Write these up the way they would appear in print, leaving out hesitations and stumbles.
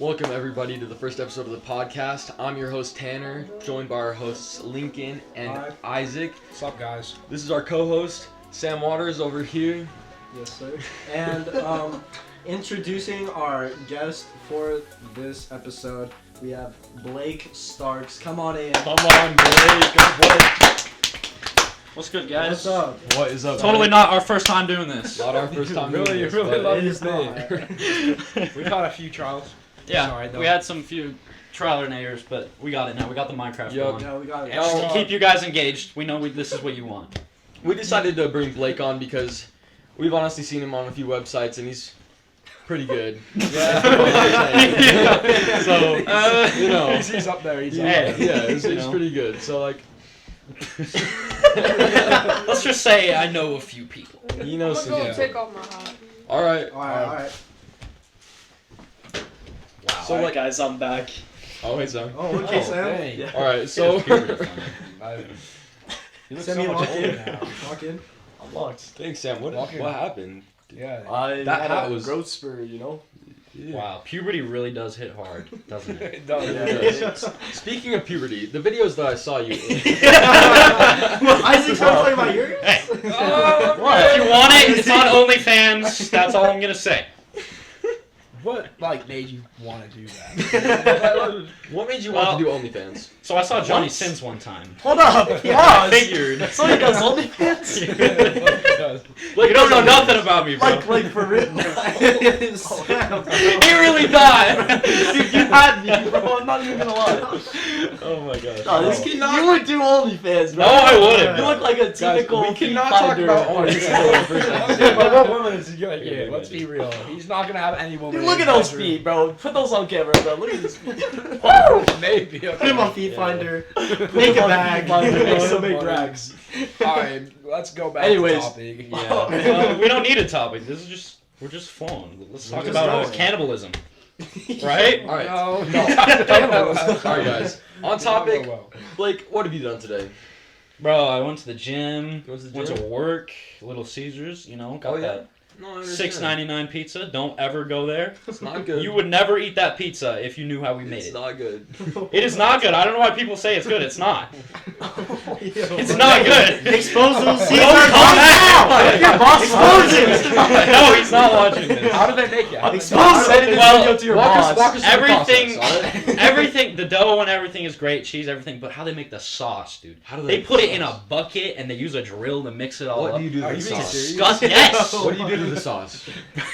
Welcome everybody to the first episode of the podcast. I'm your host Tanner, joined by our hosts Lincoln and Hi. Isaac. What's up, guys? This is our co-host Sam Waters over here. Yes, sir. And introducing our guest for this episode, we have Blake Starks. Come on in. Come on, Blake. Go Blake. What's good, guys? What's up? What is up? Totally not our first time doing this. Not our first time Really, doing this, really but love It is this We've had a few trials. Yeah, Sorry, though. we had some few trial and errors, but we got it now. We got the Minecraft Yup. going. Yeah, we got it. And just to keep you guys engaged, we know this is what you want. we decided to bring Blake on because we've honestly seen him on a few websites and he's pretty good. Yeah. So, you know. He's up there. He's Yeah. up there. Yeah, he's You know. pretty good. So, like, Let's just say I know a few people. you know, I'm some, gonna go yeah. take off my hat. Alright. Alright. Wow. So, like, guys, I'm back. oh, hey, Sam. Oh, okay, Sam. Hey. Yeah. Alright, so. You look Sam, so you much walk older in. now. Walk in. I'm locked. Thanks, Sam. What Walking. happened? Yeah. I That had hat a was- growth spur, you know? Yeah. Wow, puberty really does hit hard, doesn't it? It does. Yeah. Speaking of puberty, the videos that I saw you in. Isaac's talking about yours? Hey. What? If you want it, it's on OnlyFans. That's all I'm gonna say. What made you want to do that? What made you want to do OnlyFans? So I saw Johnny What? Sins one time. Hold up! I Pause! figured. So he does OnlyFans? You don't know nothing about me, bro. like for real? Sam, He really thought. you had me, bro. I'm not even gonna lie. Oh my gosh. No, this kid, you would do OnlyFans, bro. No, I wouldn't, You bro. look like a typical we cannot feet talk finder. about OnlyFans. But what women is he gonna get? Let's be real. He's not gonna have any woman. Dude, in look at his those bedroom. feet, bro. Put those on camera, bro. Look at his feet. Maybe. Put him on Feet Yeah. Finder. Put Make him a on bag. Feet Finder, make Put some him big on- rags. Alright, let's go back Anyways. to topic. Yeah. Well, we don't need a topic. This is we're just flowing. Let's talk just about going. cannibalism, right? Alright. No. Alright, guys. On topic, Well. Blake, what have you done today? Bro, I went to the gym. You went to the Went gym? to work. Little Caesars, you know, got Oh, yeah? that No, I understand. $6.99 pizza. Don't ever go there. It's not good. You would never eat that pizza if you knew how we made It's it. not good. It is not good. I don't know why people say it's good. It's not. It's It's not good. Expose those Don't Caesars. come back. Your boss Expose watches. it. No, he's not watching this. How do they make it? How do they Expose make it. Well, Video to your walk boss. us through Everything, the process, alright? everything, the dough and everything is great, cheese, everything, but how they make the sauce, dude. How do They put it in a bucket and they use a drill to mix it all What up. do you do to Are the you being sauce? serious? Disgust, yes! What do you do to the sauce?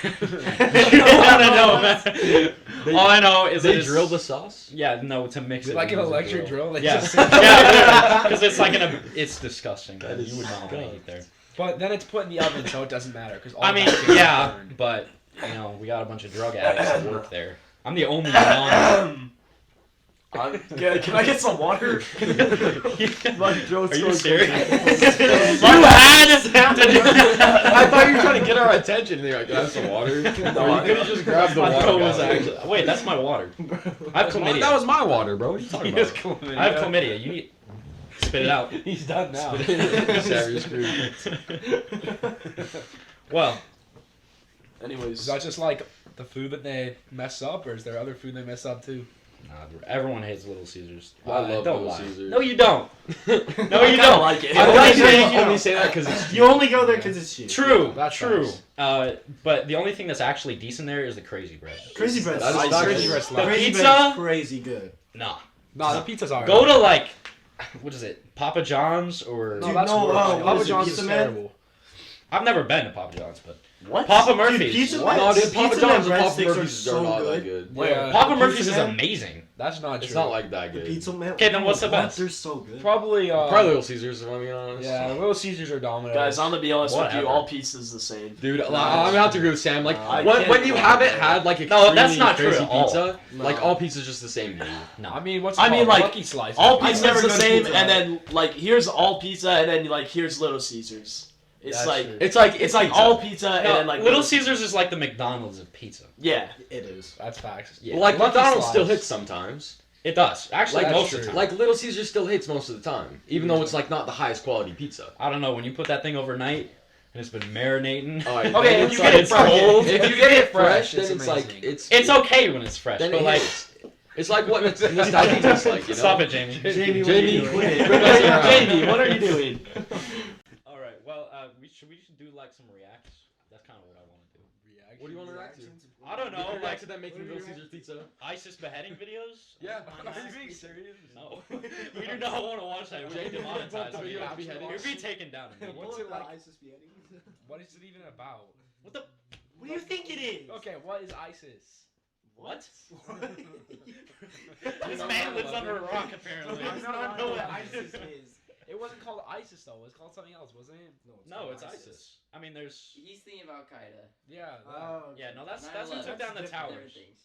You don't want to know, man. All I know is They that it's- drill the sauce? Yeah, no, to mix Is it. it like an they use a electric drill? They Yeah, just- yeah, because it's like it's disgusting. That Man. is You would not want to disgusting. eat there. But then it's put in the oven, so it doesn't matter. Cause all I mean, that shit is yeah, burned. but you know, we got a bunch of drug addicts that work there. I'm the only non. Can I get some water? My throat's Are you going serious? crazy. You had to do I thought you were trying to get our attention. They're like, have some water. No, I- you could have just grabbed the My water. throat was guy. actually. Wait, that's my water. I have chlamydia. That was my water, bro. What are you talking about? I have chlamydia. You need spit it out. He's done now. Sam, you're screwed. Well, Anyways, Is that just like the food that they mess up, or is there other food they mess up too? everyone hates Little Caesars. I love Don't Little lie. Caesars. No, you don't. No, I you kinda don't. like it. I The only only say, thing- only say that because it's You only go there because it's cheap. True, That's true. nice. But the only thing that's actually decent there is the crazy bread. Crazy bread. That is sucks. not Crazy good. bread The sucks. Crazy pizza? bread's crazy good. Nah. Nah, the pizzas are. Go to like, what is it, Papa John's or? No, Dude, that's no, worse. what Papa is it, John's Pizza is Man? terrible. I've never been to Papa John's, but what? Papa Murphy's. Pizza What? No, dude, Papa Pizza John's and and Papa breadsticks are Murphy's are so not that good. good. Yeah. Papa Pizza Murphy's is Man? amazing. That's not true. It's not like that The good. pizza man. Okay, then what's the What? best? They're so good. Probably. Probably Little Caesars, if I'm being honest. Yeah, Little Caesars are dominant. Guys, I'm gonna be honest with Whatever. you. All pieces the same. Dude, I'm gonna have to agree with Sam. Like, I when can't you go haven't there. had like No, that's extremely not true crazy at all. pizza, No. like all pizza's just the same to me. No. I mean, what's I mean, like, Lucky Slice. All I'd pizza's never the go to same, Pizza and Hut. then like here's all pizza, and then like here's Little Caesars. It's That's like true. It's like it's like all pizza, and No, then like Little Caesars is like the McDonald's of pizza. Yeah. It is. That's facts. Yeah. like Lucky McDonald's Slice. still hits sometimes. It does. Actually, Like most of the time. Like Little Caesars still hits most of the time, even though it's like not the highest quality pizza. I don't know, when you put that thing overnight and it's been marinating. Alright, Okay, then if you it's get it fresh, cold. if If you you get get it it fresh, fresh, then it's it's like amazing. It's okay when it's fresh, Then but it like, hits. It's like what nostalgia tastes like, you know? stop it, Jamie. Jamie, Jamie, what are you doing? quit messing around. Jamie, what are you doing? All right, well, we should do like some reacts. That's kind of what I want to do. What do you want to react to? I don't know, Like like to them making Little Caesars pizza. ISIS beheading videos. Yeah. Are Are you being serious? No, we do not want to watch that. We'd be Jamie, demonetized. the video of the beheading? We'd be taken down. immediately. What's it like? ISIS beheading? What is it even about? What the? What do you think it is? Okay, what is ISIS? What? This man lives under a rock, apparently. I I don't know what ISIS is. It wasn't called ISIS though. It was called something else, wasn't it? No, it's ISIS. I mean, there's. He's thinking of Al Qaeda. Yeah. Oh, Yeah, no, that's who 9/11. took down the Different towers. things.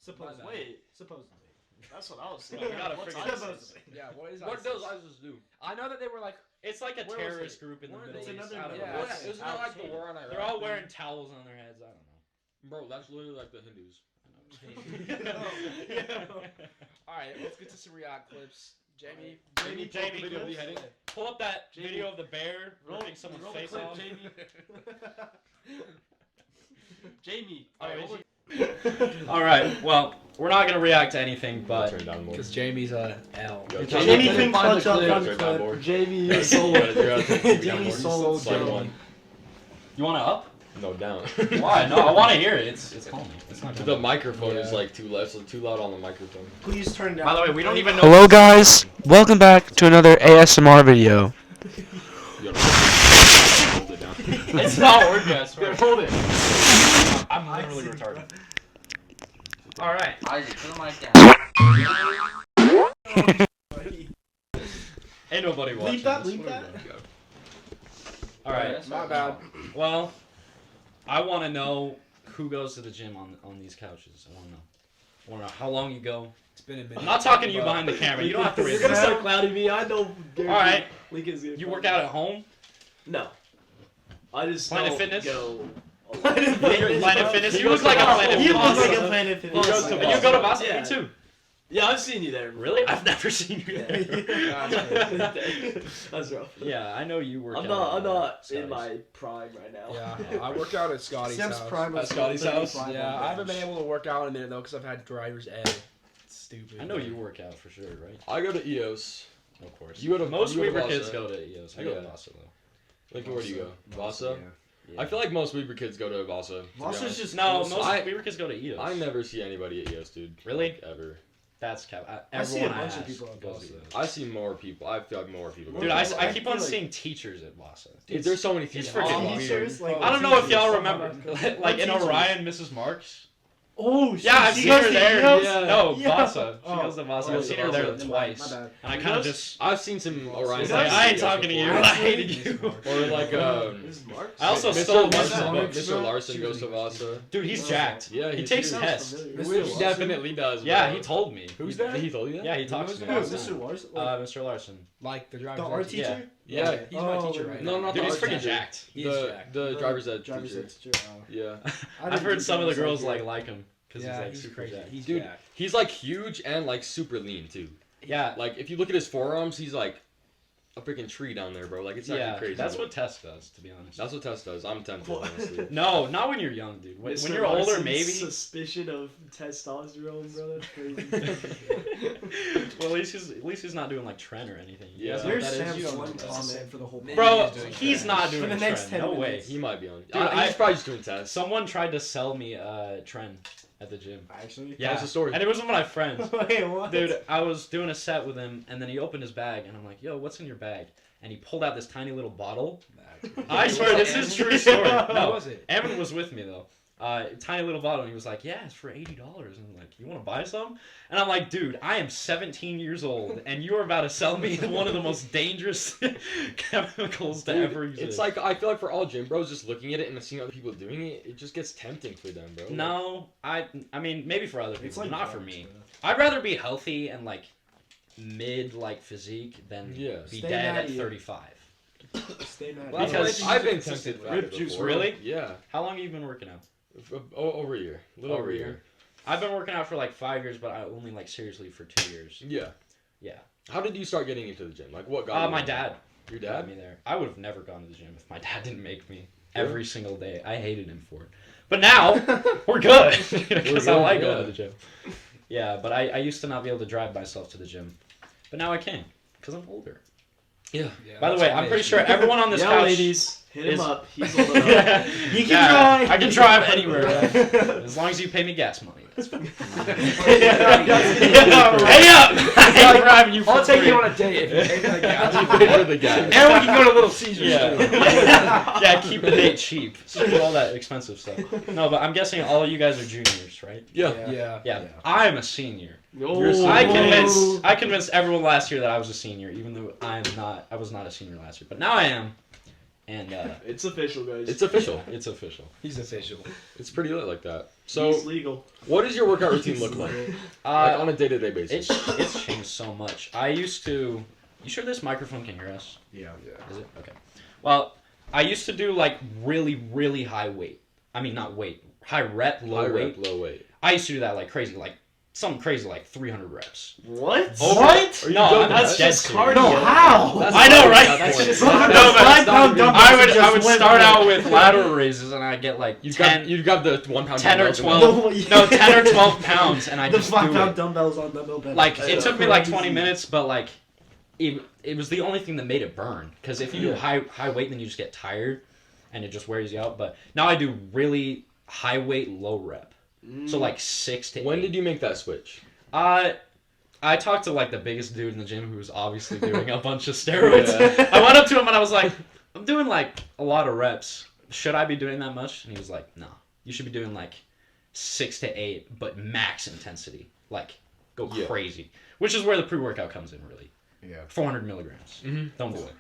Supposedly. Wait, Supposedly. that's what I was No, saying. we gotta What's figure ISIS? this Yeah. What is What ISIS? does ISIS do? I know that they were like. It's like a Where was terrorist it? group in the Where- Middle it's East. another I don't yeah, know. Yeah, isn't that like the war on Iraq? They're all wearing towels on their heads. I don't know. Bro, that's literally like the Hindus. All right, let's get to some React clips. Jamie. Jamie, Jamie, pull up the video of the beheading. Pull up that Jamie, video of the bear ripping someone's roll the face clip, off. Jamie. Jamie. Alright, hold it. All right. Well, we're not gonna react to anything, but Turn down more. Because Jamie's a L. Yo, Jamie turn can down- clutch up Turn on down clip. more. Jamie, You you sold. gotta turn down Jamie more. sold Slide Joe. one. you want to up? No, down. Why? No, I want to hear it. It's calming. It's not. The microphone is Yeah. like too loud, so too loud on the microphone. Please turn down. By the way, we don't even know. Hello guys, welcome back to another ASMR video. You gotta hold it down. It's not working. I swear. Hold it. I'm literally retarded. All right. Isaac, put the mic down. Ain't nobody watching. Leave that, this. leave that. All right. My bad. Well, I want to know who goes to the gym on these couches. I want to know. I want to know how long you go. It's been a minute. I'm not talking to you behind the camera. You don't have to You're raise gonna your start hand. clouding me. I know. All right. Lincoln's gonna You clown work me. out at home? No. I just Planet don't Fitness? go. Planet Planet Fitness. He You look goes like to a Planet He Fitness. looks like a Planet Fitness. He goes to And you go to Boston Yeah. too. Yeah, I've seen you there. Really? I've never seen you there. That's rough. Yeah, I know you work I'm out. not. I'm at, not Scotty's. in my prime right now. Yeah, I work out at Scotty's Sam's house. prime At was Scotty's 35 house? on Yeah, I haven't been bench. able to work out in a minute though because I've had driver's ed. It's stupid. I know you work out for sure, right? I go to EOS. Of course. You go to Most you go to Weaver Vasa. kids go to EOS. I go to Yeah. Vasa though. Lincoln, where do you go? Vasa? Yeah. I feel like most Weaver kids go to Vasa. to be Vasa's honest. just No, close. most Weaver kids go to EOS. I never see anybody at EOS, dude. Really? Like, ever. That's cap. I see a Everyone bunch of ask people at goes Vasa. to EOS. I see more people. I feel like more people go Dude, to I Vasa. keep on feel like- seeing teachers at Vasa. Dude, there's so many It's teachers. freaking weird. Teachers, like, I don't know if y'all teachers. remember, like in teachers? Orion, Mrs. Marks. Oh, Yeah, I've she seen goes her to there. EOS? Yeah. No, Yeah. Vasa. She Oh. goes to Vasa. Oh, I've seen her there Vasa. twice, My bad. and I kind of just. I've seen some Orion. Is that- I ain't videos talking to you. before. I hated you. Or like This is Mark. I also Mr. stole Larson, Mrs. Marks. Mr. Larson goes to Vasa. Dude, he's jacked. Yeah, He he's takes huge. tests. He definitely does. Yeah, bro. he told me. Who's that? He told you that? Yeah, he talks to me. Who? all the Mr. time. Larson? Mr. Larson. Like the The driver's art ed. teacher? Yeah. He's my Oh, teacher right No, now. not Dude, the he's art freaking teacher. jacked. He's the jacked. the driver's ed Driver's teacher. ed teacher. Oh. Yeah. I've heard some of the girls like him because Yeah, he's like he's super crazy. jacked. He's Dude, jacked. he's like huge and like super lean too. Yeah, Like if you look at his forearms, he's like a freaking tree down there, bro. Like it's yeah, actually crazy. that's what Tess does, to be honest. That's what Tess does. I'm tempted, What? honestly. No, not when you're young, dude. When Mr. you're older, Larson's maybe. Suspicion of testosterone, bro. That's crazy. Well, at least he's not doing like Tren or anything. You Yeah. guys know what Where's that is? Sam's You don't one know that. comment for the whole Bro, He's doing he's Tren. not For doing the a next Tren. 10 No way. minutes. He might be on. Dude, He's probably just doing Tess. Someone tried to sell me Tren at the gym. Actually? Yeah, What's the story? and it was one of my friends. Wait, what? Dude, I was doing a set with him, and then he opened his bag, and I'm like, "Yo, what's in your bag?" And he pulled out this tiny little bottle. I swear, this is true story. What No, was it? Evan was with me though. Tiny little bottle, and he was like, "Yeah, it's for $80." And I'm like, "You want to buy some?" And I'm like, "Dude, I am 17 years old, and you are about to sell me one of the most dangerous chemicals to Dude, ever exist." it's like I feel like for all gym bros, just looking at it and seeing other people doing it, it just gets tempting for them, bro. no, I mean maybe for other people, It's like not for drugs, me. bro. I'd rather be healthy and like mid like physique than Yeah. be Stay dead mad at at you. 35. Stay mad. Well, Because that's I've been consistent tempted for Rip it juice, before. really? Yeah. How long have you been working out? Over a year. A little over a year. I've been working out for like 5 years, but I only like seriously for 2 years. Yeah. Yeah. How did you start getting into the gym? Like what got you My into dad. it? Your got dad? me there. I would have never gone to the gym if my dad didn't make me every single day. I hated him for it. But now, we're good. Because I good, like yeah. going to the gym. Yeah, but I used to not be able to drive myself to the gym. But now I can. Because I'm older. Yeah. By the way, I'm pretty sure everyone on this Yeah, couch... ladies, hit him is- up. He's old enough. You can drive. I can drive anywhere. As long as you pay me gas money. That's fine. Hey up! I'm driving you for I'll take free. you on a date if you pay for the gas. You pay for the gas. And we can go to Little Caesars. Yeah, keep the date cheap. Screw all that expensive stuff. No, but I'm guessing all of you guys are juniors, right? Yeah. Yeah. I'm a senior. You're a senior. I convinced everyone last year that I was a senior, even though I was not a senior last year. But now I am. And It's official, guys. It's official. it's official. He's official. It's pretty lit like that. So, He's legal. what does your workout routine look like? Like on a day-to-day basis? It's changed so much. I used to. You sure this microphone can hear us? Yeah. Is it? Okay. Well, I used to do like really, really high weight. I mean, not weight. High rep, low High weight. rep, low weight. I used to do that like crazy, like something crazy like 300 reps. What? Over- What? Are you No, done that's with dead just serious. cardio. No, how? That's I know, not- right? that's That's just point. not- No, but Five pound dumbbells I just would went start with out it. with lateral raises and I'd get like You 10, got the 1 pound 10 or dumbbells 12. and No, No, 10 or 12 pounds, and I The just 5 do pound it. dumbbells on dumbbell bench. Like it That's took me like crazy. 20 minutes, but like it was the only thing that made it burn. Because if you do high weight, then you just get tired, and it just wears you out. But now I do really high weight, low rep. So like 6 to 8. When did you make that switch? I talked to like the biggest dude in the gym who was obviously doing a bunch of steroids. Yeah. I went up to him and I was like, I'm doing like a lot of reps. Should I be doing that much? And he was like, no. You should be doing like 6 to 8, but max intensity. Like, go Yeah. crazy. Which is where the pre-workout comes in, really. Yeah. 400 milligrams. Mhm. Don't do it.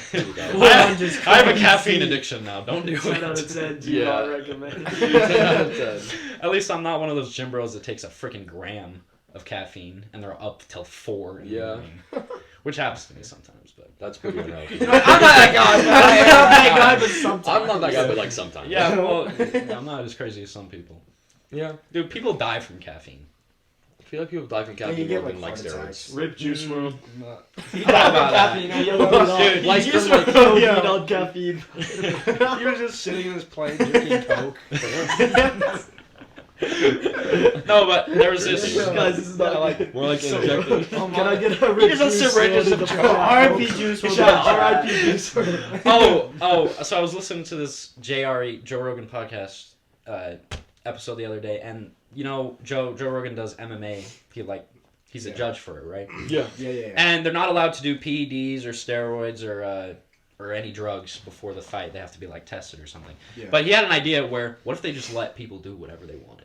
I'm just I have a crazy. caffeine addiction now. Don't do 10 out of it. 10. Do Yeah. not recommend. 10 out of 10. At least I'm not one of those gym bros that takes a freaking gram of caffeine and they're up till 4 in the Yeah. morning. Which happens to me sometimes, but That's pretty unhealthy. I'm not that guy. I'm not that guy, but sometimes. I'm not that guy, but like sometimes. yeah, well, I'm not as crazy as some people. Yeah. Dude, people die from caffeine. I feel like people die from you caffeine get more than like like heart steroids. Rip juice world. He How died about from that? caffeine. Dude, Like He just from, went like- codeine on caffeine. He was just sitting in his plane drinking Coke. No, but there was this. Guys, this is not like. More like injected. Can I get a He rip just has juice syringes world of in the Coke. R.I.P. juice world. Shout out R.I.P. juice world. So I was listening to this Joe Rogan podcast episode the other day, and you know Joe Rogan does MMA. He's a judge for it, right? Yeah. Yeah. And they're not allowed to do PEDs or steroids or any drugs before the fight. They have to be like tested or something. Yeah. But he had an idea where what if they just let people do whatever they wanted?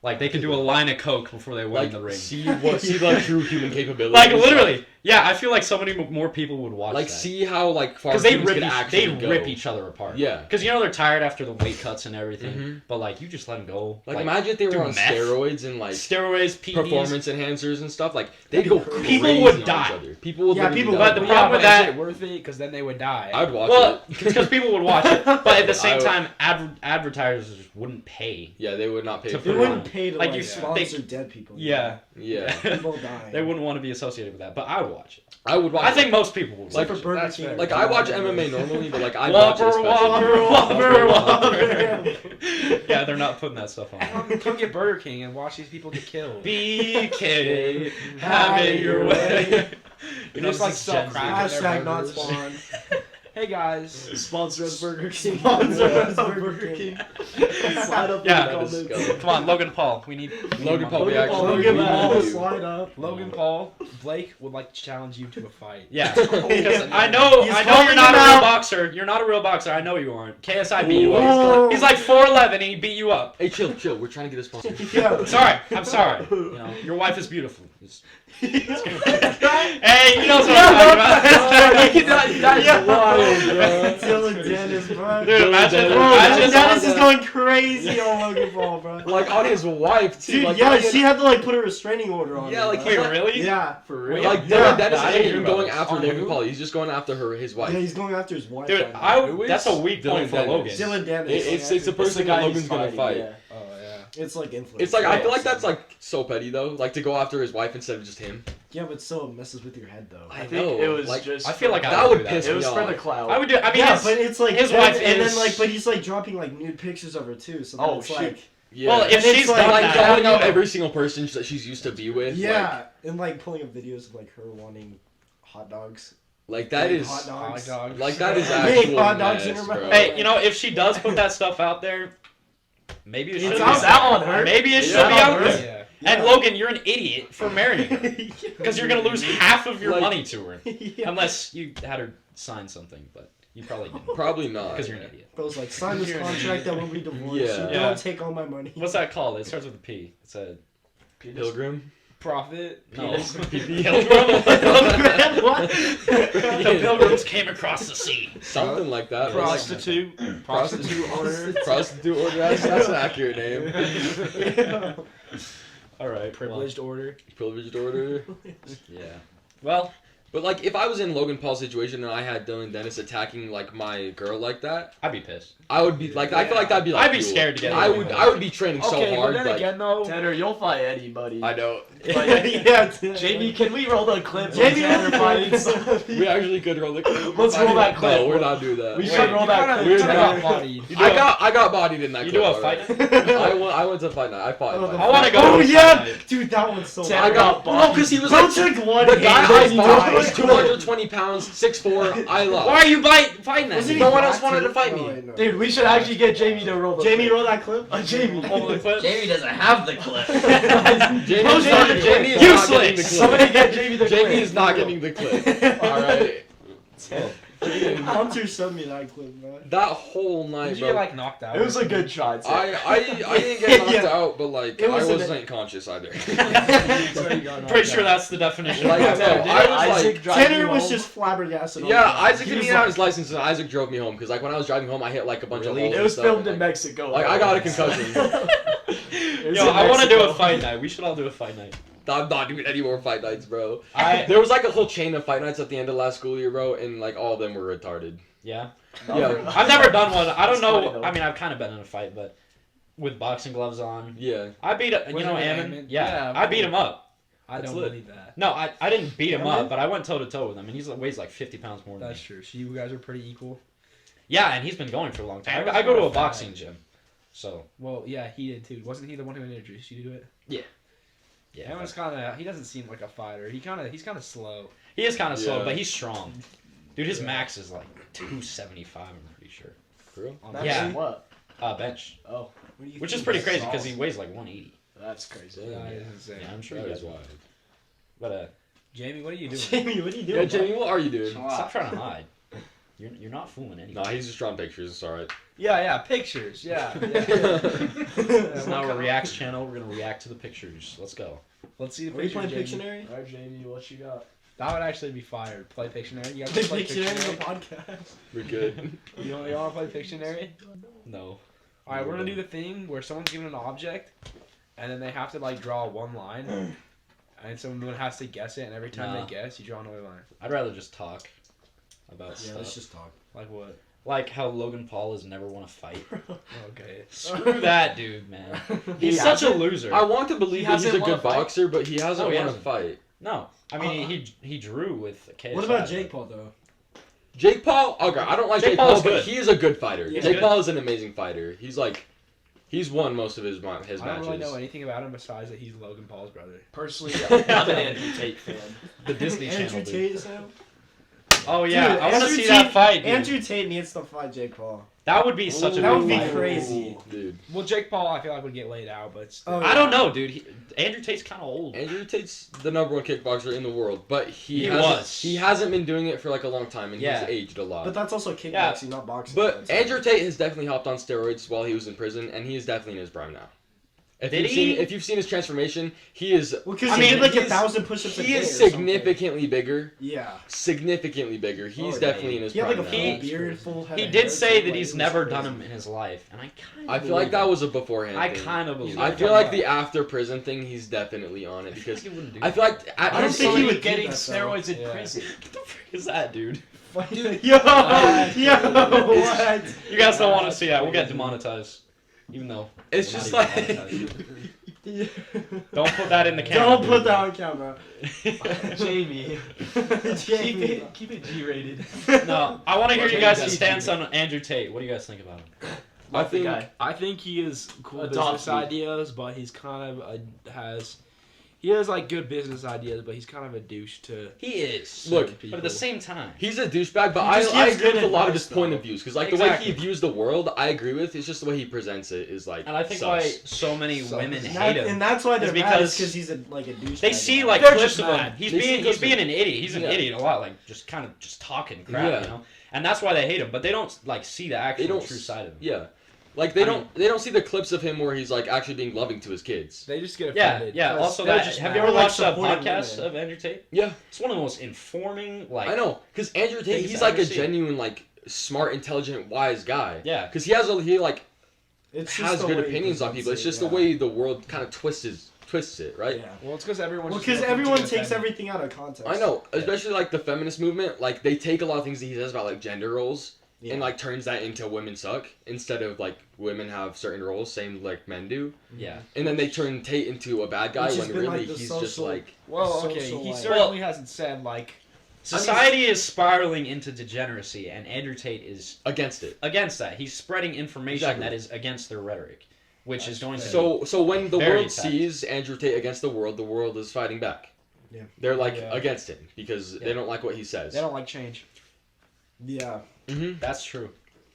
Like they could do a line of coke before they went Like, in the ring. see like true human capability. Like literally, yeah. I feel like so many more people would watch Like that. see how like far Because they humans rip, could actually go. rip each other apart. Yeah. Because you know they're tired after the weight cuts and everything. Mhm. But like you just let them go. Like imagine if they do were on meth. steroids and like Steroids, PEDs. performance enhancers and stuff. Like they'd go crazy People would on each die. other. People would. Yeah, literally people die. would. But the problem with that, is it worth it? Because then they would die. I'd watch well, it. because people would watch it. But at the same I would- time, advertisers wouldn't pay. Yeah, they would not pay To for They put it. wouldn't pay to Like, like you- sponsor dead people. Yeah. Yeah, People dying. They wouldn't want to be associated with that. But I would watch it. I would watch. I it. think most people would. Like, watch it. Burger that's King. fair. Like I watch MMA normally, but like I watch it Whopper. Whopper. Yeah, they're not putting that stuff on. Come get Burger King and watch these people get killed. BK, have it your way. You just like this is sell Gen Z. crack at their Hashtag not burgers. spawn. Hey guys. Sponsor us Burger King. Sponsor us Burger King. Slide up Yeah. in the comments. Come on, Logan Paul. We need Logan Paul, money. we actually Logan need Paul, you. slide up. Logan Paul, Blake would like to challenge you to a fight. Yeah, because I know He's you're calling not a him real out. boxer. You're not a real boxer. I know you aren't. KSI beat you Whoa. up. He's like 4'11" and he beat you up. Hey, chill. We're trying to get a sponsor. Yeah. Sorry, I'm sorry. You know, your wife is beautiful. Hey, he knows what I'm talking about. That is wild, bro. Dylan Dennis, bro. Dude, imagine, Bro, imagine Dennis is going crazy on Logan Paul, bro. Like on his wife too. Dude, like, yeah, not she had to like put a restraining order on. Yeah, him, like, bro. Wait, really? Yeah, for real. Like yeah, Dennis I isn't hear even about going this. after On Logan who? Paul. He's just going after his wife. yeah, he's going after his wife. Dude, right now. that's a weak point for Dylan Logan. Dylan Dennis. It's the person that Logan's gonna fight. Yeah. Oh yeah. It's like influence. It's like I feel like that's like so petty though. Like to go after his wife instead of just him. Yeah, but still it messes with your head though. I think know. it was like, just. I feel like that I would would do piss It me was off. for the clout. I would do. I mean, yeah, his, but it's like his then, wife and is. then like, but he's like dropping like nude pictures of her too. So then Oh, it's shoot. like, Yeah. Well, if And it's she's like- done like that, calling out know. every single person that she's used to be with. yeah, and like pulling up videos of like her wanting hot dogs. Like that Like, is. hot dogs. Like that is Make actual hot dogs in mess, her mouth. bro. hey, you know, if she does put that stuff out there, maybe it should It's be out Is that on her? Maybe it Is should that be on out her? there. Yeah. And Logan, you're an idiot for marrying her because you're gonna lose half of your Like- money to her, Yeah. unless you had her sign something. But you probably didn't Probably not. because you're an idiot. Bro's like, sign this contract that we'll be divorced. Yeah. You Yeah. don't take all my money. What's that called? It starts with a P. It's a Pilgrim. Profit. no. Pilgrim. The pilgrims came across the sea. Something like that. Prostitute. Prostitute owner. Prostitute order. That's an accurate name. All right. Privileged order. Privileged order. Yeah. Well, But like, if I was in Logan Paul's situation and I had Dylan Dennis attacking like my girl like that, I'd be pissed. I would be like, I feel like that'd be like, I'd be cool. scared to get. I away would, with I it. would be training so Okay, hard. but then Like, again though, Tanner, you'll fight anybody. I know. Yeah, Jamie, can we roll the clip? Jamie Tanner fights. We actually could roll the clip. Let's roll that clip. No, we're not doing that. We Wait, should roll you that kinda- clip. We're you not- got bodied. You do a- I got bodied in that You clip. do a alright. fight? I went to fight night. I fought. Oh, the I wanna go Oh to a yeah, fight night. dude, that one's so. Tanner I got bodied. no, because he was Bro like took one the hit guy I and he fought was died. 220 pounds, 6'4". I lost. Why are you fighting that? Wasn't he No one black else wanted too? to fight me. Oh, wait, no. Dude, we should actually get Jamie to roll the Jamie, clip. roll that clip. Jamie. Hold the clip. Jamie doesn't have the clip. Jamie Post it. Jamie is not getting the Useless. clip. Somebody get Jamie the clip. Jamie is not getting the clip. All right. Hunter sent me that clip, man. That whole night, Did you bro. get like knocked out? It was a good try, too. I didn't get knocked Yeah. out, but like It I was an- wasn't conscious either. Pretty sure that's the definition. Like, of no, that. I was Isaac like, drive Tanner you was home? just flabbergasted. on yeah, that. Isaac He didn't was even have like- his license, and Isaac drove me home because like when I was driving home, I hit like a bunch Really? of holes. It and was stuff, filmed and, in like, Mexico. Like I got a concussion. Yo, I want to do a fight night. We should all do a fight night. I'm not doing any more fight nights, bro. I There was like a whole chain of fight nights at the end of last school year, bro, and like all of them were retarded. yeah. Yeah. I've never done one. I don't That's funny, know. though. I mean, I've kind of been in a fight, but with boxing gloves on. Yeah. I beat you Was know it Ammon? Ammon? Yeah, Yeah, I beat him up. I That's don't lit. believe that. No, I didn't beat him Ammon? up, but I went toe to toe with him, and he weighs like 50 pounds more than That's me. true. So you guys are pretty equal. Yeah, and he's been going for a long time. Ammon's I go to not a a boxing fat. gym, so Well, yeah, he did too. Wasn't he the one who introduced you to it? yeah. Ammon's kind of. He doesn't seem like a fighter. He's kind of slow. He is kind of slow, Yeah. but he's strong. Dude, his Yeah. max is like 275. I'm pretty sure. For real? On That's Yeah. what? Bench, Oh, which is pretty crazy because he weighs like 180. that's crazy. Yeah, Yeah. he's insane. Yeah, I'm sure That you is guys. wild. But Jamie, what are you doing? Jamie, what are you doing? Yeah, Jamie, what are you doing? stop trying to hide. You're not fooling anyone. Nah, he's just drawing pictures. It's alright. Yeah, pictures. Yeah. This is now a reacts channel. We're gonna react to the pictures. Let's go. Let's see the Are you pictures. playing Jamie. Pictionary? Alright, Jamie, what you got? That would actually be fire. Play Pictionary. You guys Play play Pictionary on the Pictionary. podcast. We're good. You want to play Pictionary? No. All right, we're gonna do the thing where someone's given an object, and then they have to like draw one line, and someone has to guess it. And every time Nah. they guess, you draw another line. I'd rather just talk about Yeah, stuff. let's just talk. Like what? Like how Logan Paul has never won a fight. Okay. Screw that dude, man. He He's such a hasn't- loser. I want to believe He that he's a hasn't won good a fight? boxer, but he hasn't Oh, he won a hasn't. fight. No, I mean he drew with KSI. What about Jake Paul though? Jake Paul, okay, I don't like Jake Jake Paul's Paul, but good. he is a good fighter. Yeah. Jake Good. Paul is an amazing fighter. He's won most of his I don't matches. really know anything about him besides that he's Logan Paul's brother. Personally, I'm an Andrew Tate fan. The Disney Andrew Channel. Dude. Tate is now? Oh yeah, Dude, I want to Andrew see that Tate- fight. Dude. Andrew Tate needs to fight Jake Paul. That would be such a That good would be fight. crazy. Dude. Well, Jake Paul, I feel like would get laid out, but still. Oh, I don't know, dude. Andrew Tate's kind of old. Andrew Tate's the number one kickboxer in the world, but He he hasn't been doing it for like a long time, and Yeah. he's aged a lot. But that's also kickboxing, not boxing. But Andrew Tate has definitely hopped on steroids while he was in prison, and he is definitely in his prime now. Did he? If you've seen his transformation, he is. Well, because I he mean, did like he 1,000 push-ups a day He is or something. significantly bigger. Yeah. Significantly bigger. He's Oh, definitely in his He had prime like a now. full beard, full head He of did hair, say too, that like, he's it was never crazy. done them in his life, and I kind of. I feel like that was a beforehand I thing. kind of believe. I it. feel like the after prison thing, he's definitely on it I feel because like he wouldn't do I feel like at I don't his think son- he would do getting that, though. steroids in Yeah. prison. What the frick is that, dude? Dude, yo, what? You guys don't want to see that. We'll get demonetized. Even though It's we're just not like even demonetized. Don't put that in the camera. Don't put that on camera. Jamie. Jamie. Keep it G-rated. No, I want to hear you guys' stance on Andrew Tate. What do you guys think about him? I think he is cool Adopt business me. ideas, but he's kind of he has like good business ideas, but he's kind of a douche to. He is. Look, certain But at the same time, He's a douchebag, but He just I gives agree good with a lot of advice, his point though. of views. Because, like, Exactly. the way he views the world, I agree with. It's just the way he presents it is, like, and I think sus. why so many women hate him. And that's why they're It's mad, because because he's like a douchebag. They see about like They're clips just of him. mad. He's They see being clips an of him. idiot. He's an Yeah. idiot a lot, like just kind of just talking crap, Yeah. you know. And that's why they hate him. But they don't like see the actual don't true side of him. Yeah. Like, they don't see the clips of him where he's, like, actually being loving to his kids. They just get Yeah, offended. yeah. 'cause Also, they're that just have mad. you ever Like watched a supporting podcast women. of Andrew Tate? Yeah. It's one of the most informing. Like I know. Because Andrew Tate, things he's, I've like, ever a seen. genuine, like, smart, intelligent, wise guy. Yeah. Because he has has the good way he opinions on presents people. It's it, just yeah. the way the world kind of twists it, right? Yeah. Well, it's because everyone. Well, because everyone takes everything out of context. I know, especially like the feminist movement. Like they take a lot of things that he says about like gender roles Yeah. and like turns that into women suck instead of like women have certain roles, same like men do. yeah. And then they turn Tate into a bad guy Which has when been, really like, the he's just social- like Well, okay, social he life. certainly hasn't said like. Society is spiraling into degeneracy, and Andrew Tate is against it. against that. He's spreading information Exactly. that is against their rhetoric, which is going to So when the Very world attacked. sees Andrew Tate against the world is fighting back. Yeah. They're like Yeah. against him because Yeah. they don't like what he says. They don't like change. Yeah. That's true.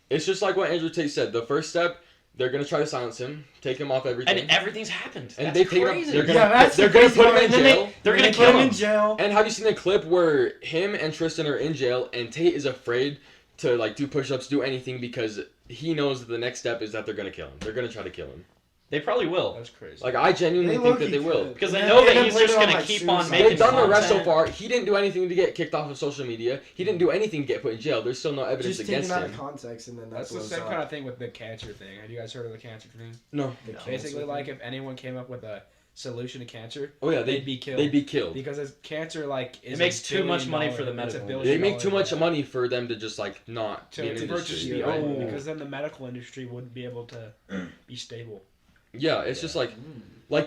It's just like what Andrew Tate said. The first step, they're gonna try to silence him, take him off everything. And everything's happened. And That's they take him. crazy. They're gonna. Yeah, that's they're the gonna crazy put him part. in And then jail. They're gonna put kill him him. in jail. And have you seen the clip where him and Tristan are in jail and Tate is afraid to like do push-ups, do anything because he knows that the next step is that they're gonna kill him. They're gonna try to kill him. They probably will. That's crazy. Like I genuinely think that they will. Because they And know then- that and he's then just later gonna on, like, keep on suicide. making They've done the rest so content. far. He didn't do anything to get kicked off of social media. He didn't do anything to get put in jail. There's still no evidence Just against taken out him. of context, and then That's the what's same up. kind of thing with the cancer thing. Have you guys heard of the cancer thing? No. The cancer Basically, thing. like if anyone came up with a solution to cancer, Oh yeah, they'd be killed. They'd be killed. because as cancer like is makes $1 too much billion money for the it's a medical $1 They billion make too much dollar money for them to just like not to be an to industry. just be right? open, because then the medical industry wouldn't be able to be stable. Yeah, it's just like,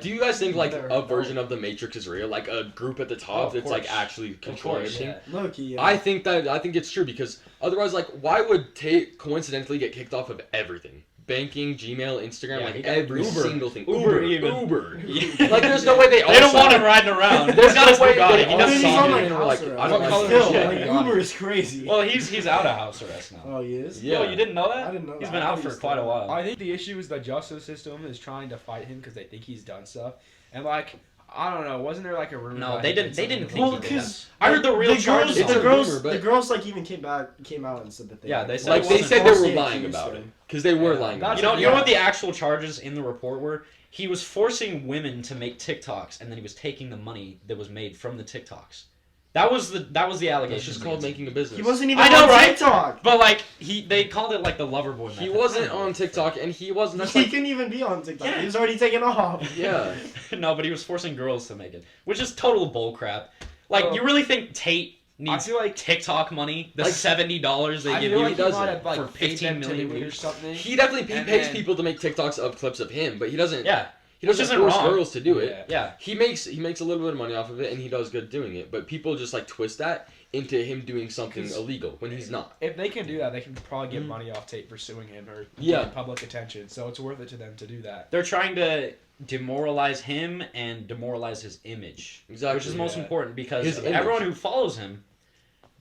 do you guys think like They're- a version of the Matrix is real? Like a group at the top of that's like course. actually controlling course, everything? Loki. I think it's true because otherwise, like, why would Tate coincidentally get kicked off of everything? Banking, Gmail, Instagram, Yeah, like he got every Uber. single thing. Uber even. Uber. Yeah. Like, there's no way they all. They don't want signed- him riding around. There's He's got no his way Bugatti. they He all Dude, doesn't he's signed on it like and were house like, arrest. I don't What like color this is Still, shit. like Uber is crazy. Well, he's out of house arrest now. Oh, he is. Yeah. Yo, you didn't know that? I didn't know He's that. been I out thought for he was quite a still- while. I think the issue is the justice system is trying to fight him because they think he's done stuff, and like I don't know, wasn't there like a rumor? No, that they he didn't. They something didn't to think Well, he did. because I heard the real charges. It's a rumor, but- the girls like even came out and said that they. Yeah, they said Like it they wasn't said they were falsely lying accused about him. it because they were Yeah, lying. that's- About You know it. what the actual charges in the report were? He was forcing women to make TikToks, and then he was taking the money that was made from the TikToks. That was the allegation. It's just called making a business. He wasn't even I know, on right? TikTok. But like they called it like the lover boy method. He wasn't I don't know. on TikTok, and he wasn't. That's He like, couldn't even be on TikTok. Yeah. He was already taken off. yeah. No, but he was forcing girls to make it, which is total bullcrap. Like, Well, you really think Tate I needs feel like TikTok money? The Like, $70 they I give feel you like he doesn't. might have like for paid 15 them to million do it or views. something. He definitely And pays then- people to make TikToks of clips of him, but he doesn't. Yeah, He which doesn't isn't force wrong. girls to do it. yeah. He makes a little bit of money off of it, and he does good doing it. But people just like twist that into him doing something 'Cause- illegal when he's not. If they can do that, they can probably get Mhm. money off Tate for suing him or Yeah. getting public attention. So it's worth it to them to do that. They're trying to demoralize him and demoralize his image, Exactly. which is most Yeah. important because His image. everyone who follows him,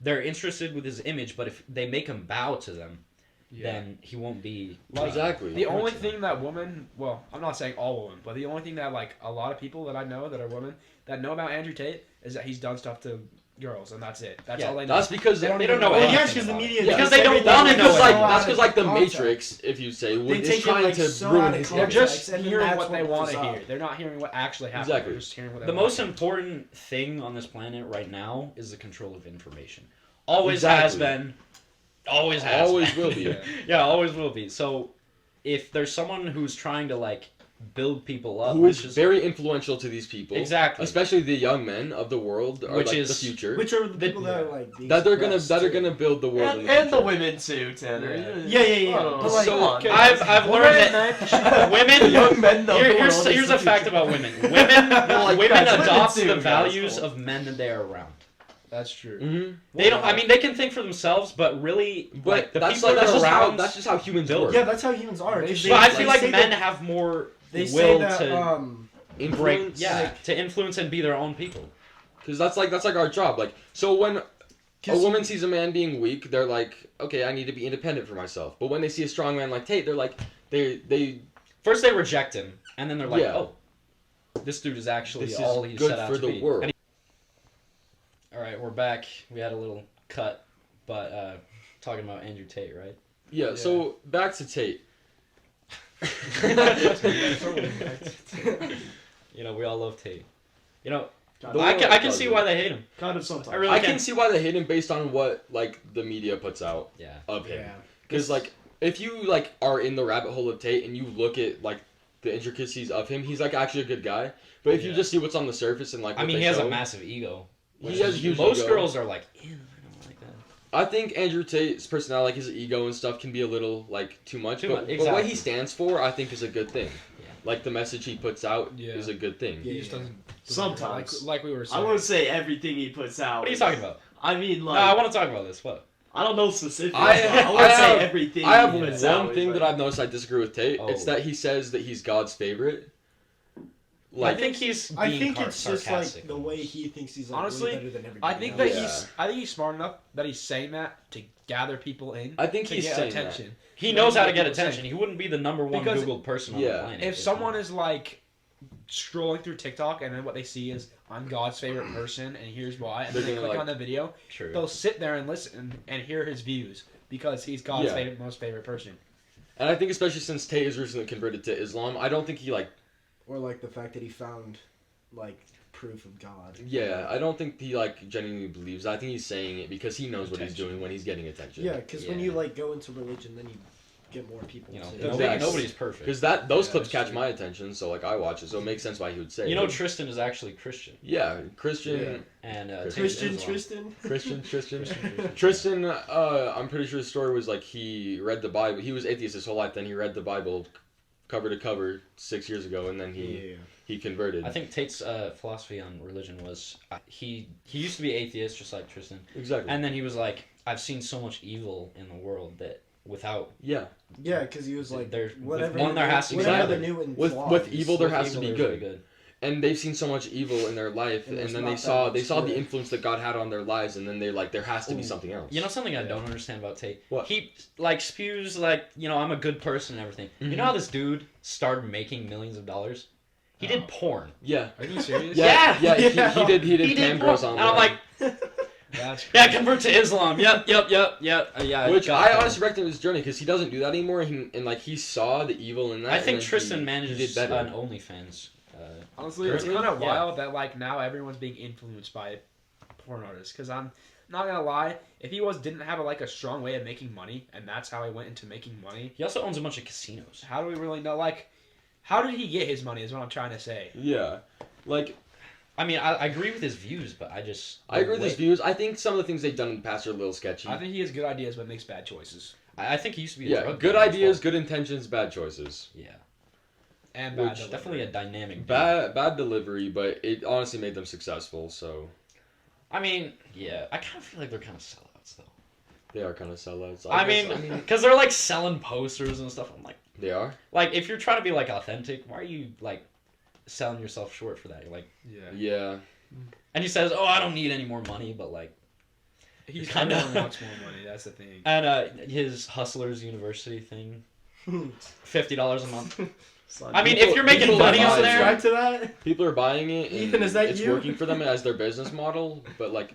they're interested with his image. But if they make him bow to them, then he won't be. Like, Exactly. The only thing that women, well, I'm not saying all women, but the only thing that like a lot of people that I know that are women that know about Andrew Tate is that he's done stuff to girls, and that's it. That's Yeah, all they know. That's because They don't they even don't know Well, anything yes, because the about it. media. Yeah. Because they don't everything wanna know Because like it. that's because like the Context. Matrix, if you say, They is take it, trying like, to so ruin out of his They're image. context. just and then hearing that's what they what want blows to up. hear. They're not hearing what actually happened. Exactly. They're just hearing what they The want most to hear. important thing on this planet right now is the control of information. Always has Exactly. been. Always has. Always been. will be. Yeah. Yeah, always will be. So, if there's someone who's trying to like build people up. who is which very influential to these people. Exactly. Especially the young men of the world, are Which like is- the future. Which are the The- people that are like being that are gonna suppressed, build the world. in the And the future. women too, Tanner. Yeah. Oh, But like, so- okay, I've learned that women. young men know the Here's world is here's the a fact future. about women. Women like, women guys, women adopt too, the guys. values Oh. of men that they are around. That's true. Mm-hmm. They don't. I mean, they can think for themselves, but really, But like the that's people like that that's are just how around. that's just how humans build- work. yeah, that's how humans are. 'cause They- But I they feel like say men that- have more They say will that to break. Influence. Yeah, to influence and be their own people. Because that's like our job. Like, so when a 'cause woman sees a man being weak, they're like, okay, I need to be independent for myself. But when they see a strong man like Tate, they're like, they First they reject him, and then they're like, Yeah. oh, this dude is actually this all is he's good set out for to the be. world. All right, we're back. We had a little cut, but talking about Andrew Tate, right? Yeah. So back to Tate. You know, we all love Tate. You know, The I world can does see it. why they hate him. kind of sometimes. I really I can. can see why they hate him based on what like the media puts out Yeah. of him. Yeah. Because like if you like are in the rabbit hole of Tate and you look at like the intricacies of him, he's like actually a good guy. But if you Yeah. just see what's on the surface and like I what mean, they he has show, a massive ego. He which has is- huge most ego. girls are like, ew, I don't like that. I think Andrew Tate's personality, like his ego and stuff, can be a little like too much. Too but, much, but what exactly. he stands for, I think, is a good thing. Yeah. Like the message he puts out Yeah. is a good thing. Yeah. He just doesn't. Sometimes. Like we were I saying. wouldn't say everything he puts out. What are you talking about? I mean, No, like, I want to talk about this. What? I don't know specifics. I- but I I wouldn't say have- everything. I have he one puts out, thing but- that I've noticed I disagree with Tate. Oh. It's that he says that he's God's favorite. I think he's being I think it's just sarcastic. like the way he thinks he's like Honestly, way better than everybody I think else. that I think he's smart enough that he's saying that to gather people in. I think to he's get saying attention. He knows how to get People saying- attention. He wouldn't be the number one Because- Googled person on Yeah. the planet. If someone is like scrolling through TikTok and then what they see is I'm God's favorite person and here's why, and They're then they gonna, click like- on the video, True. they'll sit there and listen and hear his views because he's God's Yeah. most favorite person. And I think especially since Tate is recently converted to Islam, I don't think he like. Or like the fact that he found like proof of God. Yeah, I don't think he like genuinely believes that. I think he's saying it because he knows what he's Attention. doing when he's getting attention. Yeah, because when Yeah. you like go into religion, then you get more people. You know, to Exactly. nobody's perfect. Because those Yeah, clips that's catch true. my attention, so like I watch it, so it makes sense why he would say. You know, it. Tristan is actually Christian, Yeah, Christian, Yeah. and Tristan, Islam. Tristan. Tristan. I'm pretty sure the story was like he read the Bible. He was atheist his whole life. Then he read the Bible, cover to cover, 6 years ago, and then he converted. I think Tate's philosophy on religion was he used to be atheist just like Tristan, exactly. and then he was like, I've seen so much evil in the world that without yeah, Yeah, because he was like There- whatever. with one there has to be whatever good. the new and With flawed evil is- there with has to be there's good. really and they've seen so much evil in their life, And and there's then not they that saw much the good. influence that God had on their lives, and then they're like, there has to be Ooh. something else. You know something I don't understand about Tate? What? He like spews like, you know, I'm a good person and everything. You Mhm. know how this dude started making millions of dollars? He did porn. Yeah. Are you serious? Yeah, Yeah. yeah, he did He cam porn. girls on And there. I'm like, That's yeah, convert to Islam. Yep. Yeah. Which got I that. honestly recommend his journey because he doesn't do that anymore, and like he saw the evil in that. I and think then Tristan he manages did better. an OnlyFans. honestly, it's Currently? kind of Yeah. wild that like now everyone's being influenced by porn artists. Because I'm not gonna lie, if he didn't have a strong way of making money, and that's how he went into making money, He also owns a bunch of casinos. how do we really know? Like, how did he get his money? Is what I'm trying to say. Yeah, like I mean, I agree with his views, but I agree with his views. I think some of the things they've done in the past are a little sketchy. I think he has good ideas, but makes bad choices I think he used to be a Yeah, drug good dealer as ideas, well. good intentions, bad choices. Yeah, and Which- bad. delivery. definitely a dynamic. dude. Bad delivery, but it honestly made them successful. So I mean, yeah, I kind of feel like they're kind of sellouts though. they are kind of sellouts. I mean, because they're like selling posters and stuff. I'm they are. like, if you're trying to be like authentic, why are you like selling yourself short for that? You're like, Yeah. Yeah, and he says, "Oh, I don't need any more money," but like, He's Kinda. kind of wants more money. That's the thing. and his Hustlers University thing, $50 a month. Son, I mean, People- if you're making people money are on Subscribe there, to that. people are buying it. And Ethan, is that it's you? working for them as their business model, but like.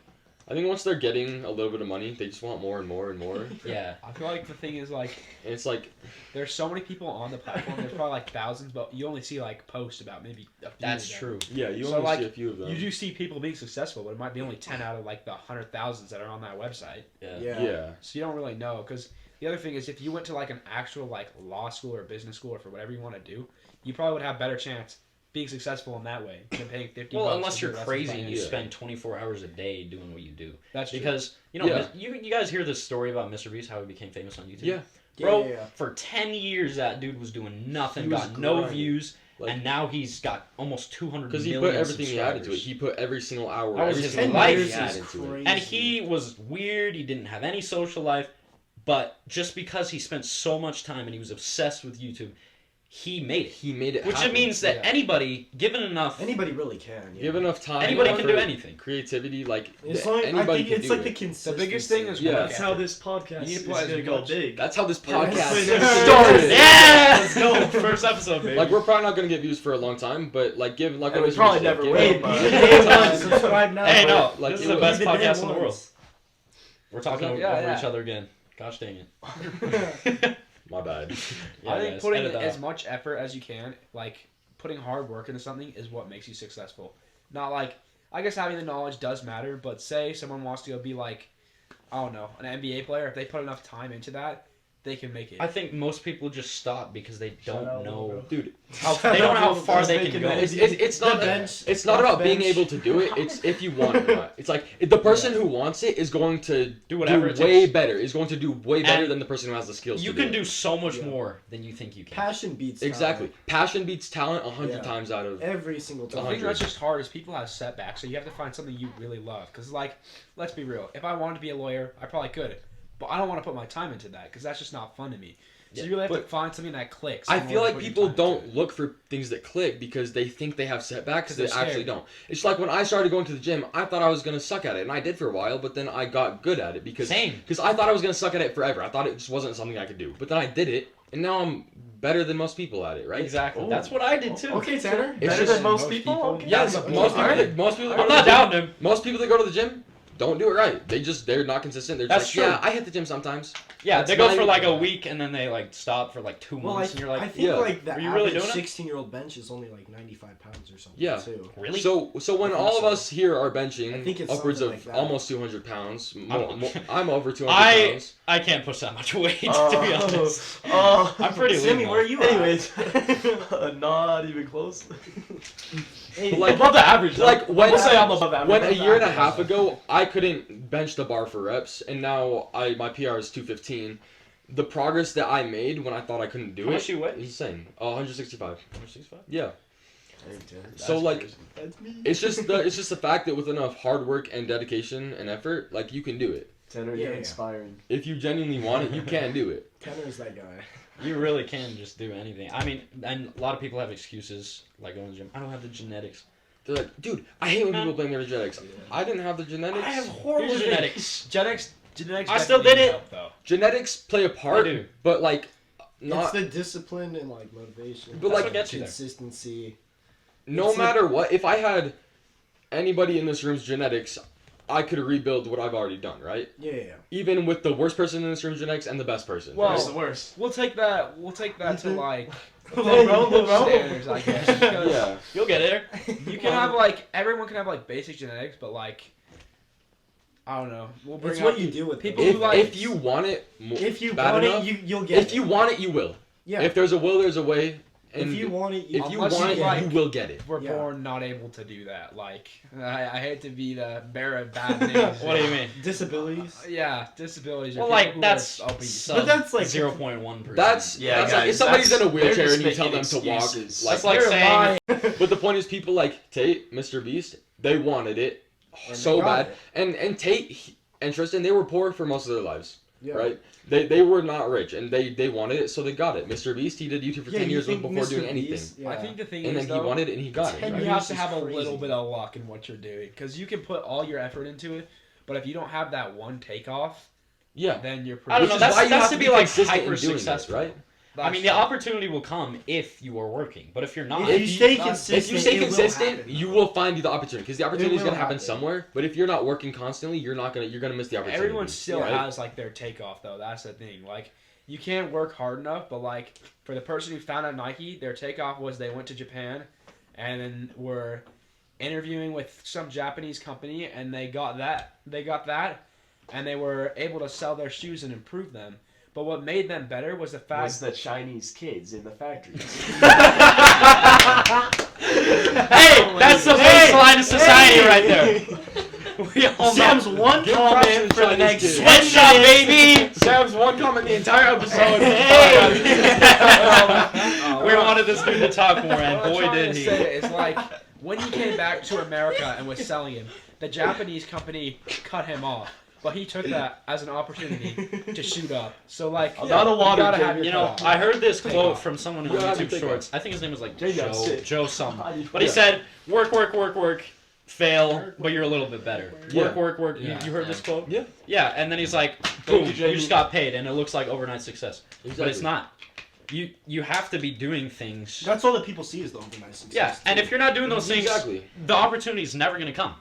I think once they're getting a little bit of money, they just want more and more and more. Yeah. I feel like the thing is like And it's like there's so many people on the platform. There's probably like thousands, but you only see like posts about maybe a few. That's of them. true. yeah, you So, only like, see a few of them. You do see people being successful, but it might be only 10 out of like the 100,000s that are on that website. Yeah. So you don't really know. Because the other thing is, if you went to like an actual like law school or business school or for whatever you want to do, you probably would have better chance being successful in that way than paying $50. Well, to unless do you're lessons crazy by and hand. you Yeah. spend 24 hours a day doing what you do. That's true. Because, you know, Yeah. you guys hear this story about Mr. Beast, how he became famous on YouTube? Yeah. Bro, Yeah. for 10 years that dude was doing nothing, He was got no grinding. views, Like- and now he's got almost 200 Because million he put everything he had into it. subscribers. He put every single hour, That was every his single life. life he 10 had years is into it. crazy. And he was weird, he didn't have any social life, but just because he spent so much time and he was obsessed with YouTube, he made it. He made it Which happen. it means that Yeah. anybody, given enough, Anybody really can. Yeah. Give enough time. anybody can do effort, anything. Creativity, like It's like, I anybody think can it's do like the it. consistency. The biggest thing is Yeah. work That's how ethic. this podcast You is need to put going to as go much- big. That's how this Yeah, podcast that's- started. Yeah! Let's go. First episode, baby. Like we're probably not gonna get views for a long time, but like give like And what we Mr. probably said, never give will, it- but- Even day one, subscribe now. Hey, no, Like, this it is the was- best Even day podcast in the world. ones. We're talking over Yeah. each other again. Gosh dang it. My bad. Yeah, I think guys, putting edit that as out. much effort as you can, like putting hard work into something, is what makes you successful. Not like, I guess having the knowledge does matter, but say someone wants to go be like, I don't know, an NBA player. If they put enough time into that, they can make it. I think most people just stop because they don't out, know. Dude, They don't know how far they can go. it's not The bench- it's not off about the being bench. able to do it. It's if you want it or not. It's like the person who wants it is going to Do whatever it do way takes. better. Is going to do way better And than the person who has the skills. You to can do do it. so much Yeah. more than you think you can. Passion beats talent. Exactly. Passion beats talent 100 Yeah. times out of. Every single the time. thing that's just hard is people have setbacks, so you have to find something you really love. Because, like, let's be real. If I wanted to be a lawyer, I probably could. But I don't want to put my time into that because that's just not fun to me. So you really have to but find something that clicks. I in feel order to like put your people time don't into it. look for things that click because they think they have setbacks 'Cause that they're actually scared. don't. It's like when I started going to the gym, I thought I was gonna suck at it, and I did for a while, but then I got good at it because Same. I thought I was gonna suck at it forever. I thought it just wasn't something I could do, but then I did it, and now I'm better than most people at it, right? Exactly. Oh. That's what I did too. Okay, Tanner. It's Better just than most most people? people. Okay. Yeah, That's most okay. people, Alright. most people. That I'm go not to the down gym, him. most people that go to the gym don't do it right. They're not consistent. They're That's just true. like, yeah, I hit the gym sometimes. Yeah, That's they go not for even- like a week and then they like stop for like 2 Well, months and you're like, I think yeah. like the Were you really average doing it? 16-year-old bench is only like 95 pounds or something. Yeah. Too. really? So when I think all of so. us here are I benching think it's upwards of something like that. almost 200 pounds, I'm- I'm over 200 I- pounds. I can't push that much weight, to be honest. Oh. I'm pretty lean. Sammy, though. where are you at? Anyways, not even close. Hey, Like- Above the average. though. Like when, I'll say I'm above average. when a Above the year and a average. half ago, I couldn't bench the bar for reps, and now my PR is 215. The progress that I made when I thought I couldn't do How it much you weigh? is insane. 165. 165? Yeah. That's So like, crazy. That's me. it's just the fact that with enough hard work and dedication and effort, like you can do it. Tanner, Yeah, you're yeah. inspiring. If you genuinely want it, you can do it. Tanner's that guy. You really can just do anything. I mean, and a lot of people have excuses, like going to the gym. I don't have the genetics. They're like, dude, I hate when No. people blame their genetics. I didn't have the genetics. I have horrible Here's the thing. genetics. Genetics I still definitely did it. help, though. Genetics play a part, They do. but like, not It's the discipline and like motivation. But, That's like, what gets you there. consistency. no it's like- matter what. If I had anybody in this room's genetics, I could rebuild what I've already done, right? Yeah, yeah. Even with the worst person in this room's genetics and the best person. Well, Who's the worst? We'll take that. We'll take that to like LeBron. standards, I guess. Because yeah. You'll get there. You can have like everyone can have like basic genetics, but like I don't know. We'll bring It's up what you do with people them. who like If you want it, If you bad want enough, it, you'll get if you want it, you will. Yeah. If there's a will, there's a way. And if you want it, if you Unless want you it, like- you will get it. we're Yeah. born not able to do that. Like I hate to be the bearer of bad news. What do you mean? disabilities. Yeah, disabilities. Or Well, people like who that's are obese. sub But that's like- 0.1%. That's Yeah, that's like if guys, somebody's in a that's- wheelchair they're and you just tell them making to walk. excuses. Like, That's like They're saying lying. but the point is, people like Tate, Mr. Beast, they wanted it And so they got bad, it. and Tate and Tristan, they were poor for most of their lives. Yeah. Right? They were not rich, and they wanted it, so they got it. Mr. Beast, he did YouTube for Yeah, 10 you years think before Mr. doing anything. Beast- yeah. I think the thing And is then he though, wanted it, and he got it. 10 Right? you have years to is have a crazy. little bit of luck in what you're doing because you can put all your effort into it, but if you don't have that one takeoff, Yeah. then you're pretty. I don't Which know. is why you That's have to to be be like consistent in hyper doing it, successful, right? I mean, the opportunity will come if you are working, but if you're not, If you stay consistent, if you stay it will consistent, happen. you will find the opportunity because the opportunity is will gonna happen happen. somewhere. But if you're not working constantly, you're gonna miss the opportunity. Everyone still right? has like their takeoff though. That's the thing. Like you can't work hard enough, but like for the person who found out Nike, their takeoff was they went to Japan, and then were interviewing with some Japanese company, and they got that, and they were able to sell their shoes and improve them. But what made them better was the fact Was the Chinese kids in the factories. hey, that's the baseline of society right there. We all Sam's know. one comment for the Chinese next kids. Sweatshop, baby. Sam's one comment the entire episode. We wanted this dude to talk more, and what I'm boy trying did to he. say is like when he came back to America and was selling him, the Japanese company cut him off. But he took that as an opportunity to shoot up. So like, Not a water gotta king, have your You know, cut. I heard this Take quote off. from someone on You gotta YouTube take Shorts. I think his name was like Jay got sick. Joe something. But he said, work, fail, but you're a little bit better. Yeah. Work. Yeah. You heard this quote? Yeah. Yeah, and then he's like, boom, you, Jamie. you just got paid, and it looks like overnight success. Exactly. But it's not. You have to be doing things. That's all that people see is the overnight success. Yeah, and if you're not doing those things, Exactly. the opportunity is never going to come.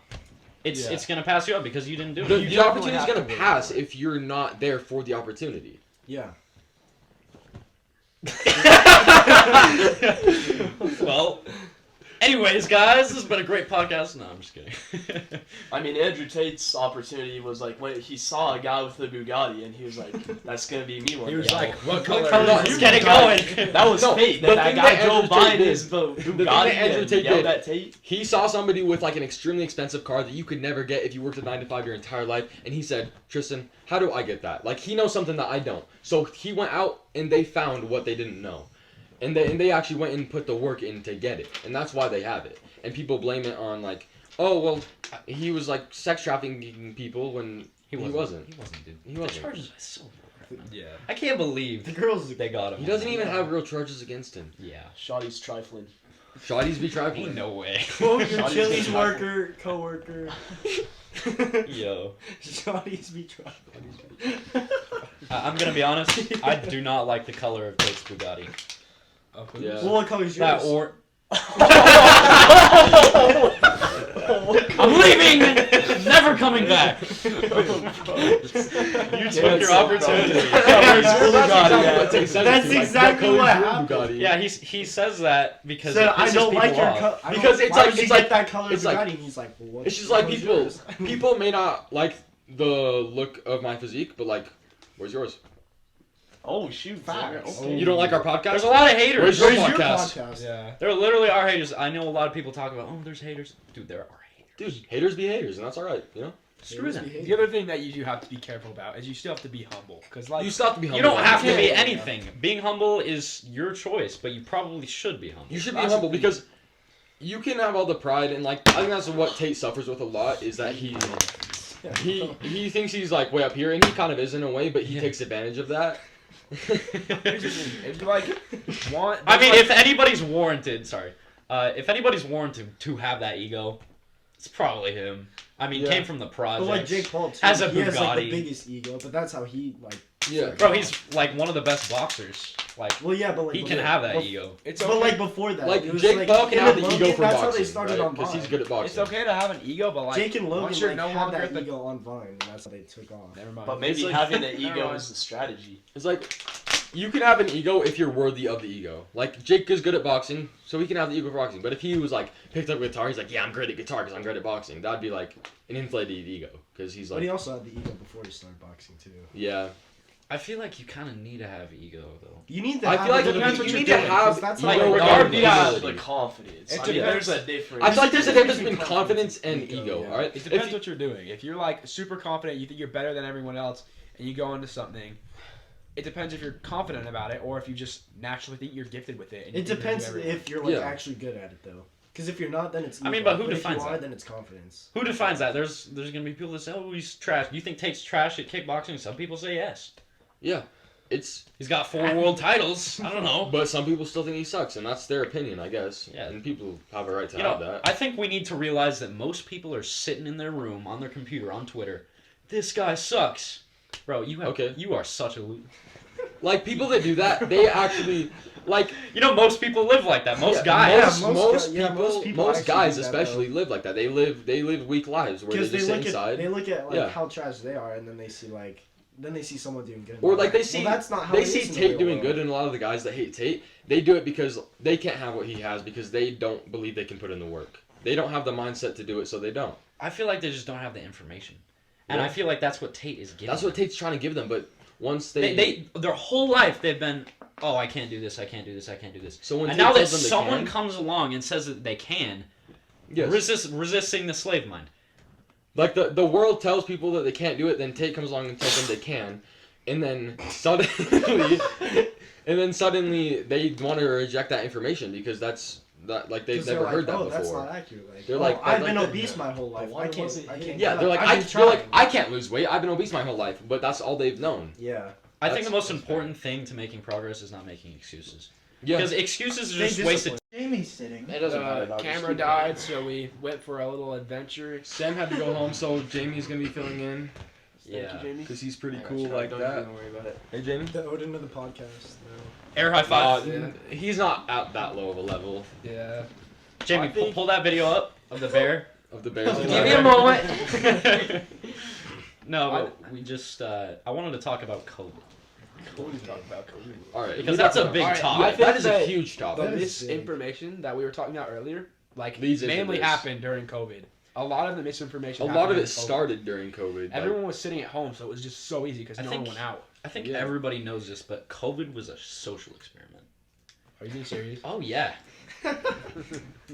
It's Yeah. it's going to pass you up because you didn't do it. The opportunity is gonna pass if you're not there for the opportunity. Yeah. Well, anyways, guys, this has been a great podcast. No, I'm just kidding. I mean, Andrew Tate's opportunity was like when he saw a guy with a Bugatti, and he was like, "That's gonna be me one He was day." like, "What color?" color is is it?" Let's get it going. That was No, fate. the That thing guy that drove Andrew by Tate in his The thing Bugatti that Andrew and Tate yelled did, at Tate. he saw somebody with like an extremely expensive car that you could never get if you worked a 9 to 5 your entire life, and he said, "Tristan, how do I get that? Like he knows something that I don't." So he went out and they found what they didn't know, and they actually went and put the work in to get it, and that's why they have it. And people blame it on like, oh well, he was like sex trafficking people when he wasn't. He wasn't, dude. He The wasn't. charges are so low. Yeah. I can't believe The girls. they got him. He doesn't even have real charges against him. Yeah. Shotty's trifling. Shotties be Ain't trifling. no way. Quote your Shawty's Chili's been worker, co-worker. Yo. Shawty's be trying. I'm gonna be honest. I do not like the color of Tate's Bugatti. Yeah. Well, what color's That yours? or. I'm leaving. Never coming back. You took your opportunity. That's exactly what happened. Yeah, he says that because Said, it I pisses don't like people your off. color. Because it's why like- would you it's get like- that color it's like- Bugatti? And he's like, well, what? It's just like color's people. yours? People may not like the look of my physique, but like, where's yours? Oh shoot! Facts. Okay. You don't like our podcast? There's a lot of haters. Where's Where's your your podcast? podcast? Yeah. There literally are haters. I know a lot of people talk about, oh, there's haters. Dude, there are haters. Dude, haters be haters, and that's alright, you know? Screw them. The other thing that you do have to be careful about is you still have to be humble, because like You still have to be humble. You don't have to be Yeah. anything. Being humble is your choice, but you probably should be humble. You should be That's humble the thing. because you can have all the pride, and like, I think that's what Tate suffers with a lot, is that he thinks he's like way up here, and he kind of is in a way, but he Yeah. takes advantage of that. if you like want. I mean, like, if anybody's warranted, if anybody's warranted to have that ego, it's probably him. I mean, Yeah. came from the But project. like Jake Paul too, Has a he has like Bugatti. the biggest ego, but that's how he like. Yeah. Bro, he's like one of the best boxers. Like, Well, yeah, but like he can before- have that bef- ego. it's But okay. like before that, Like, it was, Jake like, Paul can him have and the Logan, ego for that's boxing. how they started on Because Vine. he's good at boxing. It's okay to have an ego, but like Jake and Logan once you're like no had longer that the ego on Vine, and that's how they took off. never mind. But maybe It's like- having an Never ego mind. is the strategy. It's like, you can have an ego if you're worthy of the ego. Like, Jake is good at boxing, so he can have the ego for boxing. But if he was like, picked up a guitar, he's like, yeah, I'm great at guitar because I'm great at boxing. That'd be like an inflated ego. Because he's But like, he also had the ego before he started boxing too. yeah. I feel like you kind of need to have ego, though. You need to. I have feel like a little you bit- need you're to doing, have 'cause that's ego how regardless. Regardless Ego. of the confidence. It I mean, depends. there's a difference. I feel like there's a difference between between confidence and ego, ego, yeah. alright? It depends what you're doing. If you're like super confident, you think you're better than everyone else, and you go into something, it depends if you're confident about it or if you just naturally think you're gifted with it. And you It think you can do depends everything. if you're like Yeah. actually good at it though. Because if you're not, then it's. I mean, ego. but who if defines you are, that? then it's confidence. Who defines that? There's gonna be people that say, oh, he's trash. You think Tate's trash at kickboxing? Some people say yes. Yeah. It's, He's got 4 world titles. I don't know. but some people still think he sucks, and that's their opinion, I guess. Yeah. And people have a right to You have know, that. I think we need to realize that most people are sitting in their room on their computer on Twitter. This guy sucks, bro. You are such a loser. Like people that do that, they actually like. You know, most people live like that. Most Yeah, guys. most most people most actually guys do that, especially live like that. They live weak lives where they Because just sit inside. they look at like Yeah. how trash they are, and then they see someone doing good. Or like they see well, that's not how they it see is in the Tate real doing world. good, and a lot of the guys that hate Tate, they do it because they can't have what he has because they don't believe they can put in the work. They don't have the mindset to do it, so they don't. I feel like they just don't have the information. And Yeah. I feel like that's what Tate is giving. That's what Tate's trying to give them, but once they their whole life they've been, oh, I can't do this, I can't do this, I can't do this. so when And Tate now that tells them they someone can, comes along and says that they can, yes. resisting the slave mind. Like the world tells people that they can't do it, then Tate comes along and tells them they can, and then suddenly they want to reject that information because that's that like they've 'Cause never they're heard like, that oh, that's before. not accurate. Like, They're oh, like- I've like- been obese my whole life. why I can't. wasn't I he- can't. Yeah, they're like I've been they're like trying. I can't lose weight. I've been obese my whole life, but that's all they've known. Yeah. I think the most That's important thing to making progress is not making excuses. Yeah. Because excuses are They just wasted. Jamie's sitting. It doesn't matter. dog. Just Camera keep died, going. so we went for a little adventure. Sam had to go home, so Jamie's gonna be filling in Thank you, Yeah. Jamie. because he's pretty I got cool you. like Don't that. even worry about it. Hey Jamie. The Odin of the podcast. Air high five. He's not at that low of a level Yeah. Jamie, I think- pull that video up of the bear. of the Bears. Give me a moment. No, but we just, I wanted to talk about COVID. What are we talking about? COVID? All right, Because we that's talk a big Alright, topic. I think That is a that huge topic. That is misinformation that we were talking about earlier, like Leads into mainly this. happened during COVID. A lot of the misinformation. A happened lot of during it COVID. started during COVID. like- Everyone was sitting at home, so it was just so easy because I no think- one went out. I think Yeah. everybody knows this, but COVID was a social experiment. Are you being serious? Oh, yeah.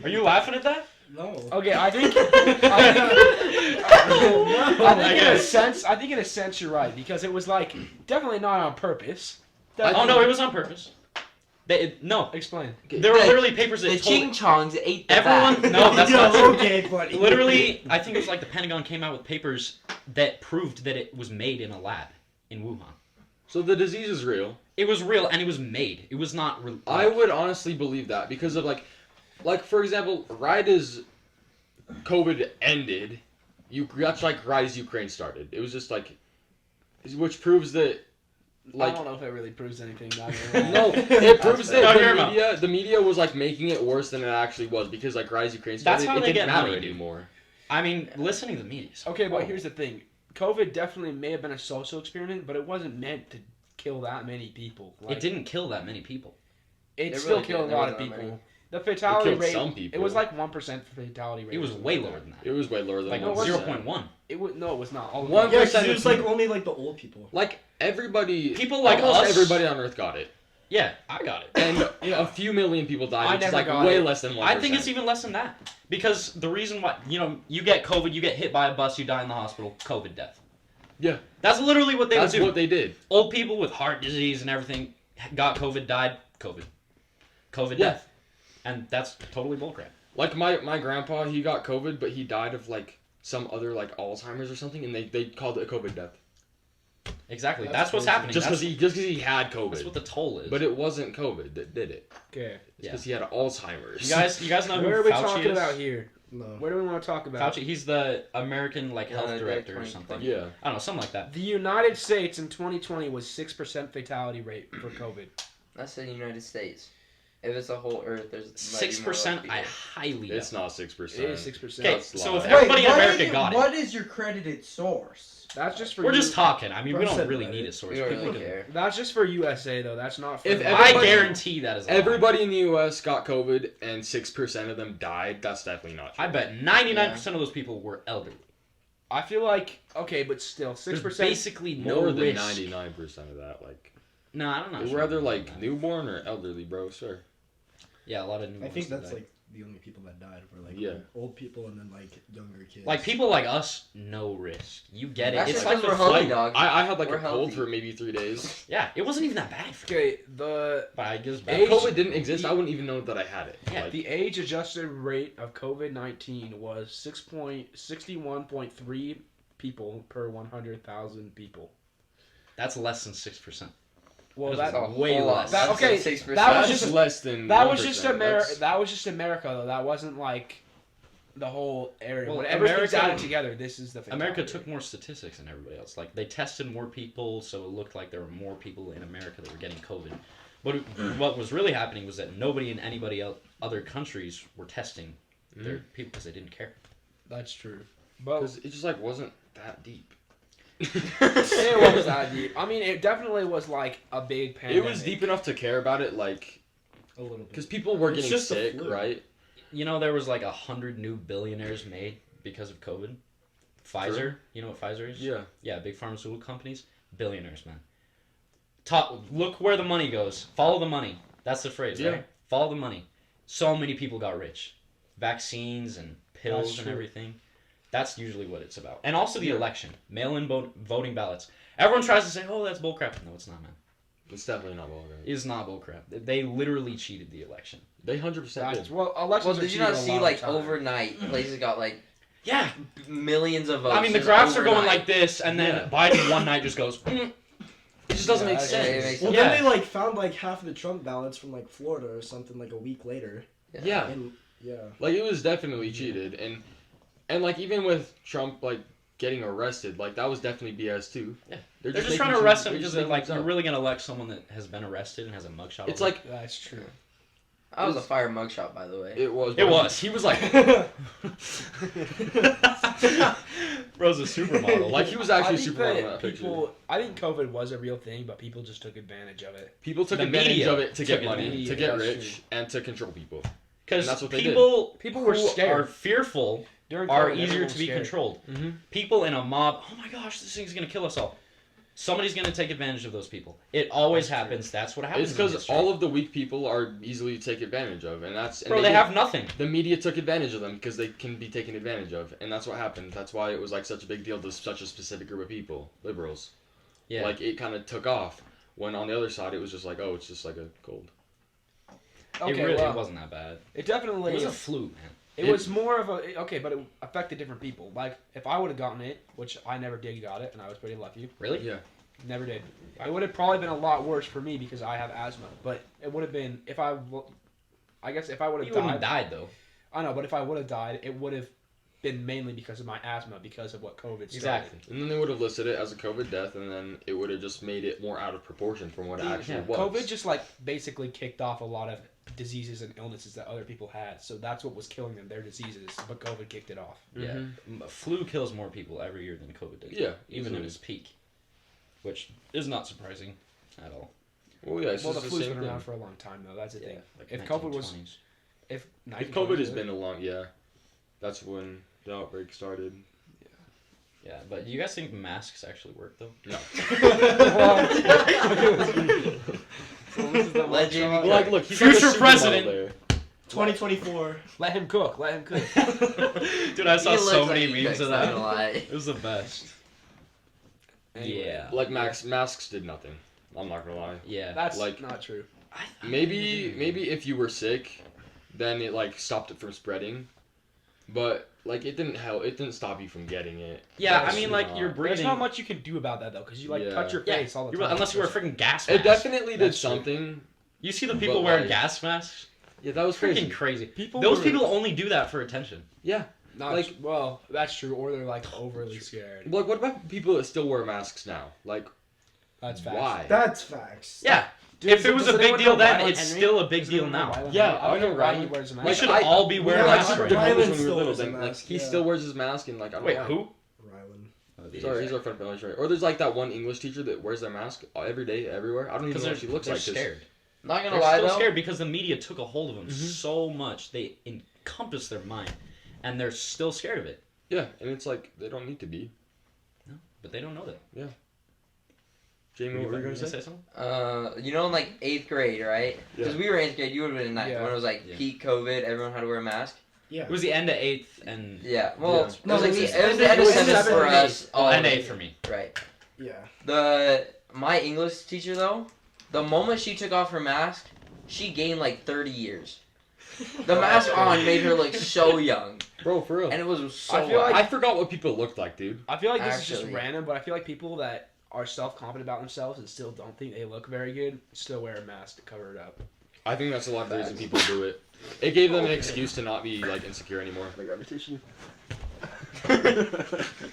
Are you laughing at that? No. Okay, I think. I think in a sense you're right because it was like definitely not on purpose. Oh, no, it was on purpose. No. Explain. There were literally papers that The told Ching Chongs ate the everyone. fat. No, that's not true. okay, buddy. Literally, I think it was like the Pentagon came out with papers that proved that it was made in a lab in Wuhan. So the disease is real. It was real and it was made. It was not. I would honestly believe that because of like for example, right as COVID ended, that's like right as Ukraine started. It was just like, which proves that. I Like don't know if it really proves anything. no, it proves fair. that No, hear 'em out. the media was like making it worse than it actually was because like Rise Ukraine That's started, how it they didn't get matter money, dude. anymore. I mean, listening to the media. Okay, but here's the thing. COVID definitely may have been a social experiment, but it wasn't meant to kill that many people. Like, It didn't kill that many people. It It still really killed didn't. a lot There of wasn't that people. many. The fatality killed rate. some people. It was like 1% fatality rate. It was way lower than that. It was way lower than Like No, it 0.1. It was no, it was not. All of One- them. Yeah, 'cause it was like only like the old people. Like everybody, People like almost us- everybody on Earth got it, Yeah, I got it. and a few million people died. I Which is never like got way it. less than 1%. I think it's even less than that. Because the reason why, you get COVID, you get hit by a bus, you die in the hospital, COVID death. Yeah. That's literally what they That's would do. what they did. Old people with heart disease and everything got COVID, died, COVID. COVID Yeah. death. And that's totally bullcrap. Like my grandpa, he got COVID, but he died of like some other like Alzheimer's or something, and they called it a COVID death Exactly. That's That's what's crazy. happening. just That's, because he had COVID. that's what the toll is. But it wasn't COVID that did it. Okay. It's because he had Alzheimer's. you guys know who Where are we Fauci talking is? about here? No. What do we want to talk about? Fauci, he's the American health Yeah, director or 2020. something. Yeah. I don't know, something like that. The United States in 2020 was 6% fatality rate for COVID. That's the United States. If it's the whole Earth, there's might be more 6%, people. I highly doubt. It's not 6%. It is 6%. Okay, That's so if lying. everybody in America got it, What is your credited source? That's just for we're you- just talking. I mean, we Bro don't said really that. need a source. We don't People really can- care. That's just for USA though. That's not for. If I everybody- guarantee that is a lie. Everybody in the U.S. got COVID, and 6% of them died. That's definitely not true. I bet 99% of those people were elderly. I feel like okay, but still There's 6%. basically no More than risk. 99% of that. Like, No, I don't know. you're rather like newborn or elderly, bro. Sure. Yeah, a lot of I think newborns that's died. like the only people that died were like Yeah. old people and then like younger kids. Like people like us, no risk. You get it. That's It's just like because the we're healthy, flight. dog. I had like We're a cold healthy. for maybe 3 days. Yeah, it wasn't even that bad. For me. Okay, the But I guess If Age- COVID didn't exist, I wouldn't even know that I had it. Yeah, Like, the age adjusted rate of COVID-19 was 61.3 people per 100,000 people. that's less than 6%. Well, That's that a way whole lot. less. That- That's okay, like 6%. that was that's just- less than that was 1%. just That's- That was just America though. That wasn't like the whole area. Well, When everything's America- added together, this is the America fatality took more statistics than everybody else. Like they tested more people, so it looked like there were more people in America that were getting COVID. But what was really happening was that nobody in anybody other countries were testing their people because they didn't care. That's true. But Because it just like wasn't that deep. it was that deep. I mean, it definitely was like a big pandemic. It was deep enough to care about it, like A little bit. because people were It's getting just the sick, flu. right? You know, there was like 100 new billionaires made because of COVID. Pfizer, True. you know what Pfizer is? Yeah. Yeah, big pharmaceutical companies, billionaires, man. Look where the money goes. Follow the money. That's the phrase, Yeah. right? Follow the money. So many people got rich. Vaccines and pills That's and true. everything. That's usually what it's about. And also the election. Mail-in voting ballots. Everyone tries to say, oh, that's bullcrap. No, it's not, man. It's definitely not well. It is not bullcrap. They literally cheated the election. They 100% That's, did. well, elections Well, are did you cheated not a see lot of like time. overnight places got like Yeah. millions of votes? I mean, the just graphs are going overnight? like this, and then Yeah. Biden one night just goes, It just doesn't Yeah, make it sense. makes Well, Yeah. then they like found like half of the Trump ballots from like Florida or something like a week later. Yeah. And yeah. Like it was definitely cheated, and like even with Trump like getting arrested, like that was definitely BS too. Yeah. They're They're just making trying to sure- arrest him they're because just they're making like, things you're up. really going to elect someone that has been arrested and has a mugshot. It's over like That's true. That was a fire mugshot, by the way. it was. It was. He was like, Bro's a supermodel. like he was actually I think super on that that picture. I think COVID was a real thing, but people just took advantage of it. People took The advantage media of it to get took money, advantage. to get That's rich, and to control people. Because And that's what they people People were who scared. are fearful During are COVID, easier everyone to was be scared. controlled. Mm-hmm. People in a mob, oh my gosh, this thing's going to kill us all. Somebody's going to take advantage of those people. It always That's happens. That's what happens. It's in because history. all of the weak people are easily taken advantage of, and that's. And Bro, they did. have nothing. The media took advantage of them because they can be taken advantage of, and that's what happened. That's why it was like such a big deal to such a specific group of people, liberals. Yeah. Like it kind of took off. When on the other side, it was just like, oh, it's just like a cold. Okay, it really well, wasn't that bad. it definitely It was a flu, man. It was more of a okay, but it affected different people. Like if I would have gotten it, which I never did, got it, and I was pretty lucky. Really? Yeah. Never did. It would have probably been a lot worse for me because I have asthma. But it would have been if I guess if I would You have wouldn't have died. died, though. I know, but if I would have died, it would have been mainly because of my asthma because of what COVID started. Exactly. And then they would have listed it as a COVID death, and then it would have just made it more out of proportion from what it actually was. COVID just like basically kicked off a lot of diseases and illnesses that other people had. So that's what was killing them, their diseases. But COVID kicked it off. Yeah. Flu kills more people every year than COVID did. Yeah, Even easily. at its peak. Which is not surprising at all. Well, yeah, it's Well, the just flu's same been thing. around for a long time though. That's the thing. Like If COVID was- 1920s. If If COVID has been a long, yeah, that's when the outbreak started. Yeah, but do you guys think masks actually work, though? No. Let Jamie Well, cook. like, look, he's Future like a supermodel president. there. 2024. let him cook. Let him cook. Dude, I saw He so looks many like he memes cooks, of not that. gonna lie. It was the best. Yeah. Like masks did nothing. I'm not gonna lie. Yeah. That's Like- not true. Maybe if you were sick, then it like stopped it from spreading. But like it didn't help. It didn't stop you from getting it. Yeah, That's I mean, like, not- you're There's breathing. not much you can do about that though, because you like Yeah. touch your Yeah, face all the you're- time. unless you wear a freaking gas It mask. definitely did That's true. something. You see the people But, wearing like- gas masks? Yeah, that was Freaking crazy. crazy. Those people only do that for attention. Yeah. Not like- well, that's true. Or they're like overly scared. Like, what about people that still wear masks now? Like, That's facts. why? That's facts. Yeah. Dude, If it was does a big anyone deal know then, Rylan it's Henry? still a big Does deal anyone know now. Rylan Yeah, Henry? I know think Rylan Rylan. wears a mask. We Like, should I- all be wearing Yeah, like, masks I right remember now. Rylan when we were still little. wears a Then, like, mask, he yeah. still wears his mask and like I don't Wait, know. who? Rylan. Sorry, he's our friend from Illinois. Or there's like that one English teacher that wears their mask every day, everywhere. I don't even Because know what she looks they're like. 'cause- scared. Not gonna They're lie still though. scared because the media took a hold of them Mhm. so much. They encompass their mind. And they're still scared of it. Yeah, and it's like they don't need to be. But they don't know that. Jamie, what were you gonna say? something? You know, in like 8th grade, right? Because Yeah. we were in 8th grade, you would have been in 9th. Yeah. When it was like Yeah. peak COVID, everyone had to wear a mask. Yeah. It was the end of 8th and... Yeah. Well, Yeah. it No, was like it the, was it was the end of it was 7th seventh for and us. Oh, all and of 8th it. for me. Right. Yeah. My English teacher though, the moment she took off her mask, she gained like 30 years. The mask on made her look so young, Bro, for real. and it was so. I feel like- I forgot what people looked like, dude. I feel like this is just Actually. random, but I feel like people that are self-confident about themselves and still don't think they look very good still wear a mask to cover it up. I think that's a lot of the reason people do it. It gave them an excuse to not be like insecure anymore. I grab a tissue.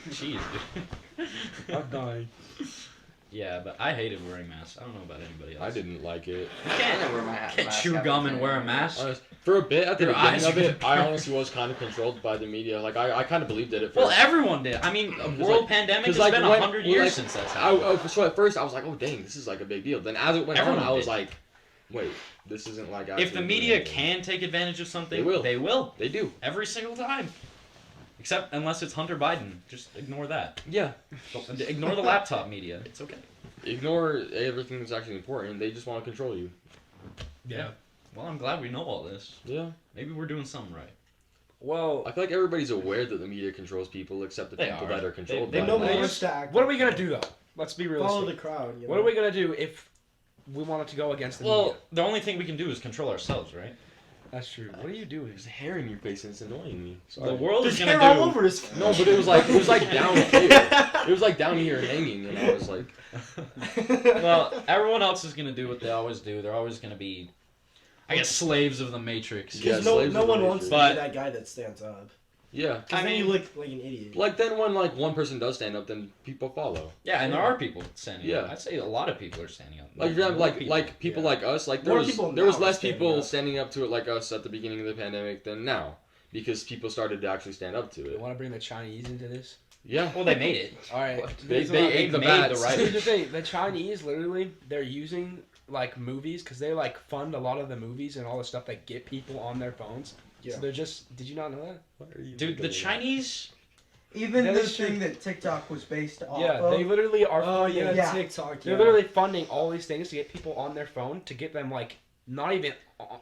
Jeez, dude. I'm dying. Yeah, but I hated wearing masks. I don't know about anybody else. I didn't like it. You I can't, didn't wear my can't mask chew half gum the and time. wear a mask. For a bit at the Your beginning eyes of are it, gonna I burn. honestly was kind of controlled by the media. Like I kind of believed it at Well, first. everyone did. I mean, a world like- pandemic has 'cause, like, been when- 100 when, years like, since that's I, happened. so at first I was like, oh dang, this is like a big deal. Then as it went Everyone on, I was did. like, wait, this isn't like. If actually the doing media anything. can take advantage of something, They will. They will. They do. Every single time. Except unless it's Hunter Biden. Just ignore that. Yeah. Ignore the laptop media. It's okay. Ignore everything that's actually important. They just want to control you. Yeah. Well, I'm glad we know all this. Yeah. Maybe we're doing something right. Well, I feel like everybody's aware that the media controls people, except the They people are. that are controlled They- by Nobody it. wants to act. what are we gonna do though? Let's be Follow realistic. the crowd. You know? What are we gonna do if we wanted to go against the Well, media? the only thing we can do is control ourselves, right? That's true. What are you doing? There's hair in your face and it's annoying me. The Sorry. world There's is gonna hair do. all over his face. No, but it was like down here. It was like down here hanging, and I was like, Well, everyone else is gonna do what they always do. They're always gonna be, I guess, slaves of the Matrix. Yeah, Because no slaves of the one wants to But- be that guy that stands up. yeah. Because I then you mean- look like an idiot. Like then when like one person does stand up, then people follow. Yeah, and there are people standing up. Yeah. I'd say a lot of people are standing up. Like More people yeah. like us. Like there More was people there was now less standing people up. standing up to it like us at the beginning of the pandemic than now, because people started to actually stand up to You it. want to bring the Chinese into this? Yeah. Well, they made it. All right. They here's what I- ate the made bats. the right- Here's the thing: the Chinese literally they're using like movies because they like fund a lot of the movies and all the stuff that get people on their phones. Yeah. So they're just. Did you not know that? Why are you Dude, the doing that? Chinese. Even That the is true. thing that TikTok was based off Yeah, of. they literally are. Oh yeah, Yeah. TikTok. They're Yeah. literally funding all these things to get people on their phone to get them like not even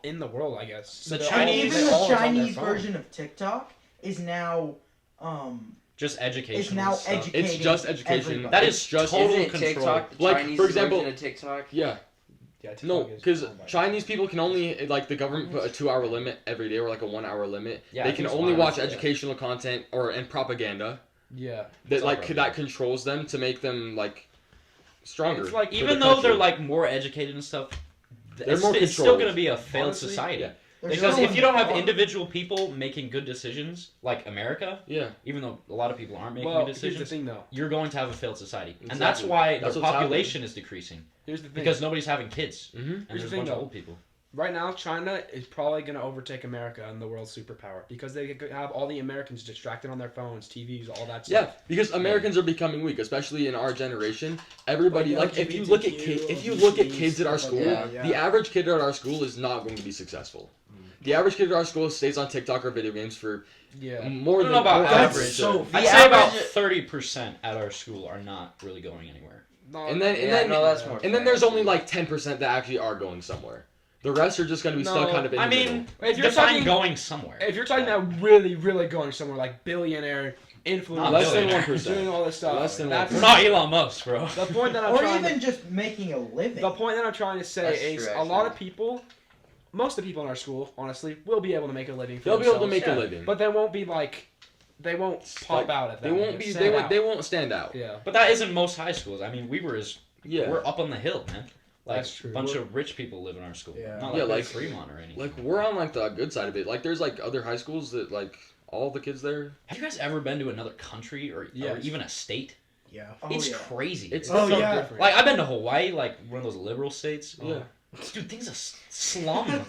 in the world, I guess. So The they're And Chinese- even they're the all on their Chinese phone. version of TikTok is now Just educational is now stuff. educating. It's just education. everybody. That It's is just total Isn't it control. TikTok the Like, Chinese for example- version of TikTok? Yeah. Yeah, TikTok No, is because owned by- Chinese people can only like the government put a 2-hour limit every day or like a 1-hour limit. Yeah, they I can think it's only fine. watch Yeah. educational content and propaganda Yeah. that It's all like propaganda. that controls them to make them like stronger. It's like for Even the though they're country. like more educated and stuff, They're more it's still controlled. going to be a failed Honestly, society. yeah. They're Because still if you don't have in- individual people making good decisions, like America, Yeah. even though a lot of people aren't making Well, good here's the decisions, thing though. you're going to have a failed society. And Exactly. that's why That's the what's population is decreasing. Here's the thing. Because nobody's having kids. Mm-hmm. And Here's there's the a bunch thing, of though. old people. Right now, China is probably going to overtake America and the world's superpower because they could have all the Americans distracted on their phones, TVs, all that Yeah, stuff. because Americans are becoming weak, especially in our generation. Everybody Like like if you look at LGBTQ, if you look at obesity, kids at our stuff school, like that, the average kid at our school is not going to be successful. The average kid at our school stays on TikTok or video games for Yeah. more I than don't know about more That's average. so. I'd The say about average- 30% at our school are not really going anywhere. No, And then Yeah, no, that's more. and then there's only like 10% that actually are going somewhere. The rest are just going to be stuck No, kind of in I the mean, middle. if you're define talking, going somewhere. if you're talking about really, really going somewhere like billionaire, influencer, Not Less than billionaire. 1%. doing all this stuff. Less than that's 1%. We're not Elon Musk, bro. the point that I'm or trying. even just making a living. The point that I'm trying to say That's is true, a lot actually. of people, most of the people in our school, honestly, will be able to make a living. For They'll be able to themselves, make a yeah. living. but they won't be like, they won't pop Like, out at that. They won't be. stand out. They won't stand out. Yeah, But that isn't most high schools. I mean, Yeah. we're up on the hill, man. Like, That's true. a bunch of rich people live in our school. Yeah. Not Yeah, like, like- Fremont or anything. Like we're on like the good side of it. Like there's like other high schools that like all the kids there. Have you guys ever been to another country or Yes. even a state? Yeah. Oh, It's yeah. crazy. It's Oh, so yeah. different. Like I've been to Hawaii, like one of those liberal states. Yeah. Dude, things are slum.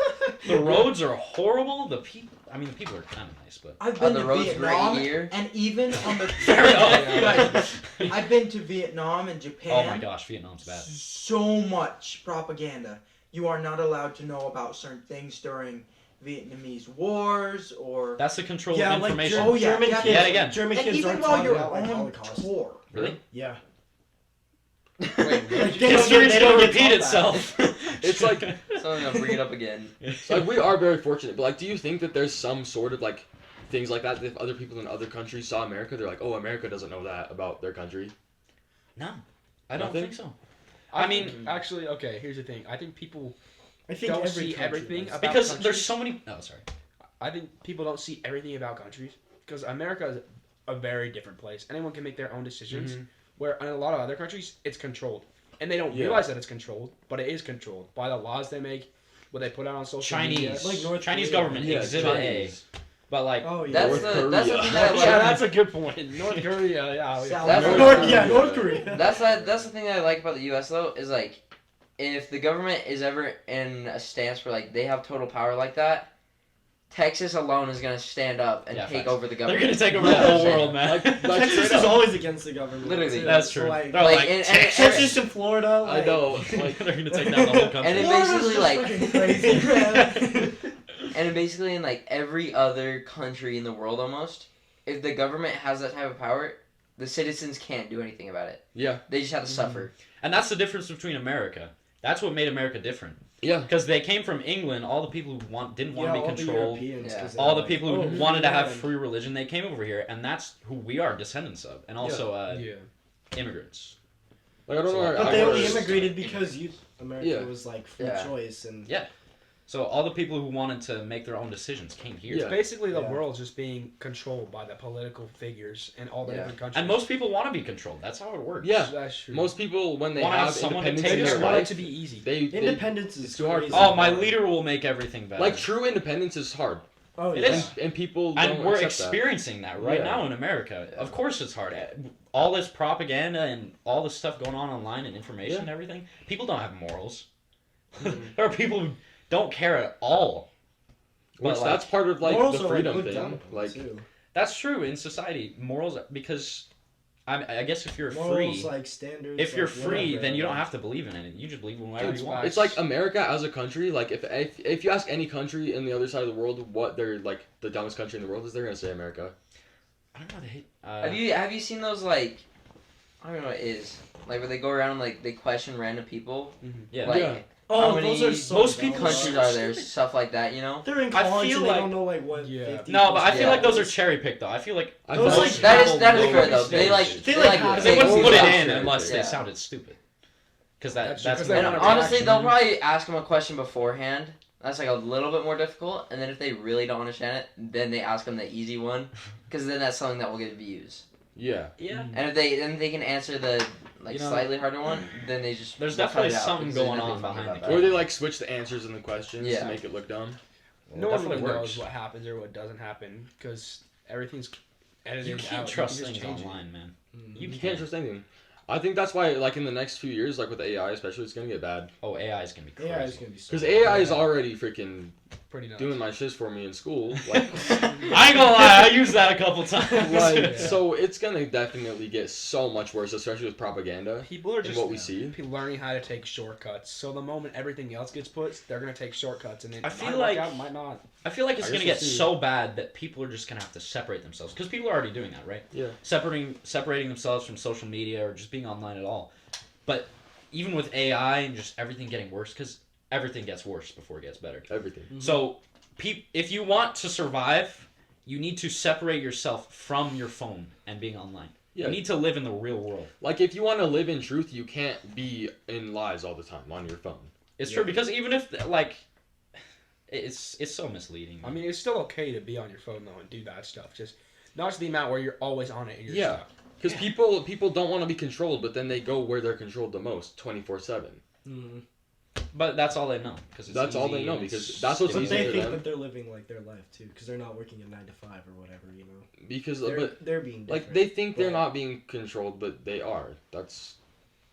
The roads are horrible. The people. I mean, the people are kind of nice, but I've Are been the to roads Vietnam, great here? and even on the Fair enough. I've been to Vietnam and Japan. Oh my gosh, Vietnam's bad. So much propaganda. You are not allowed to know about certain things during Vietnamese wars or. That's the control Yeah, of like information. Oh, yeah, German yeah. kids. Yet again. German and kids even aren't while taught you're about like on Holocaust. tour. Really? Yeah. Wait, Like, they don't- History's they gonna don't repeat taught itself. It's like So I'm gonna bring it up again. like we are very fortunate. But like, do you think that there's some sort of like things like that if other people in other countries saw America, they're like, oh, America doesn't know that about their country. No, I don't Nothing? think so. I I mean, mean- actually, okay. Here's the thing. I think people I think don't every see country everything does. about Because countries. there's so many. Oh, sorry. I think people don't see everything about countries because America is a very different place. Anyone can make their own decisions. Mhm. Where in a lot of other countries, it's controlled, and they don't Yeah. realize that it's controlled, but it is controlled by the laws they make, what they put out on social Chinese, media. Like North Chinese Korea. government, Yeah, Exhibit Chinese. A. But like, Oh yeah. That's North the thing that Yeah, like, that's a good point. North Korea, yeah. South That's Korea. North Korea. that's the thing that I like about the U.S. though is like, if the government is ever in a stance where like they have total power like that, Texas alone is gonna stand up and Yeah, take facts. over the they're government. gonna take over the whole world, man. Like Texas straight is up. always against the government. Literally. too. That's So, true. Like, They're like, like, and- Texas and Florida. I Like, know. like they're gonna take down the whole country. And it Florida's basically just like, fucking crazy, man. and it basically in like every other country in the world almost, if the government has that type of power, the citizens can't do anything about it. Yeah. They just have to suffer. And that's the difference between America. That's what made America different. Yeah. Because they came from England, all the people who didn't want to be all the controlled, Europeans, Yeah. 'cause all the they're people like, who oh, wanted to have man. free religion, they came over here, and that's who we are descendants of, and also Yeah. immigrants. Like I don't know. But I they heard- only immigrated because America Yeah. was like free Yeah. choice and Yeah. So all the people who wanted to make their own decisions came here. Yeah. Basically, the Yeah. world's just being controlled by the political figures in all the Yeah. different countries. And most people want to be controlled. That's how it works. Yeah. That's true. Most people, when they Wanna have have someone to independence take in they their just want it life, to be easy. they independence is it's too hard for crazy. Oh, my leader will make everything better. like true independence is hard. Oh It yeah. is. And people And don't we're accept that. experiencing that right Yeah. now in America. Of course it's hard. All this propaganda and all this stuff going on online and information Yeah. and everything, people don't have morals. There are people who don't care at all. Which But, like, that's part of like Morals the are, freedom looked thing. down upon, Like too. That's true in society. Morals, because I guess if you're Morals, free, like standards. if you're like, free, whatever, then you don't like- have to believe in it. You just believe in whatever That's you want. it's like America as a country. Like if you ask any country in the other side of the world what they're like the dumbest country in the world is, they're gonna say America. I don't know. They hate. Have you seen those like, I don't know what it is, like where they go around and like they question random people, Yeah. like Yeah. Oh, how many those are so most dumb. people countries are there, stuff like that, you know? They're in I college feel and they like- don't know like what. Yeah. 50 No, but I feel Yeah. like those are cherry picked though. I feel like I was most like- That people is know fair though. these They like things. They they like like have- Because they say wouldn't cool put it stuff. in unless they Yeah. sounded stupid. Because That's that's true, 'cause And they not wanna honestly, action. they'll probably ask them a question beforehand. That's like a little bit more difficult, and then if they really don't understand it, then they ask them the easy one, because then that's something that will get views. Yeah. yeah. And if they can answer the like You know, slightly harder one, then they just There's they'll cut definitely it out, something because there's going nothing on funny behind about the Or that. they like switch the answers in the questions Yeah. to make it look dumb. No It one definitely really works. knows what happens or what doesn't happen because everything's edited You out. can't You trust can just things change it. online, man. Mm. You can't trust anything. I think that's why, like in the next few years, like with AI especially, it's gonna get bad. Oh, AI is gonna be crazy. AI is gonna be so. Because AI is already freaking Pretty nuts. doing my shit for me in school. Like, I ain't gonna lie, I used that a couple times. like Yeah. so it's gonna definitely get so much worse, especially with propaganda People are and just what we see. people learning how to take shortcuts. So the moment everything else gets put, they're gonna take shortcuts, and it I feel might like- work out, might not. I feel like it's I gonna guess get we'll see. so bad that people are just gonna have to separate themselves. Because people are already doing that, right? Yeah. Separating themselves from social media or just being online at all. But even with AI and just everything getting worse, because everything gets worse before it gets better. Everything. So, if you want to survive, you need to separate yourself from your phone and being online. Yeah. You need to live in the real world. Like if you want to live in truth, you can't be in lies all the time on your phone. It's true because even if like, it's so misleading. I mean, it's still okay to be on your phone though and do that stuff. Just not to the amount where you're always on it and you're Yeah. stuck. Because people don't want to be controlled, but then they go where they're controlled the most, 24/7. Mm. But that's all they know because That's all they know, because that's what's But easy they for think them. that they're living like their life too, because they're not working a 9 to 5 or whatever, you know. Because They're being like different. they think they're but- not being controlled, but they are. That's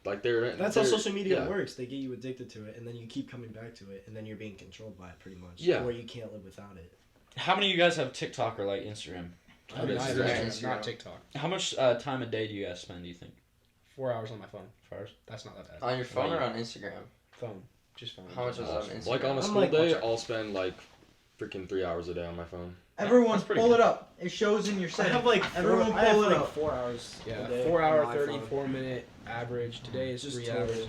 like That's how they're- social media yeah. works. They get you addicted to it, and then you keep coming back to it, and then you're being controlled by it pretty much. Yeah. Where you can't live without it. How many of you guys have TikTok or like Instagram? I mean, I Instagram. have not TikTok. How much time a day do you guys spend? Do you think? 4 hours on my phone. 4 hours? That's not that bad. On your phone or on Instagram? Phone, just phone. How much is on Instagram? Like on a I'm school like, day, watch- I'll spend like freaking 3 hours a day on my phone. Everyone, That's pretty pull good. it up. It shows in your I settings. have like Everyone I have pull it like up. 4 hours. Yeah, a day 4 on hour, my 34 phone. minute average. Today is Just 3 total. hours.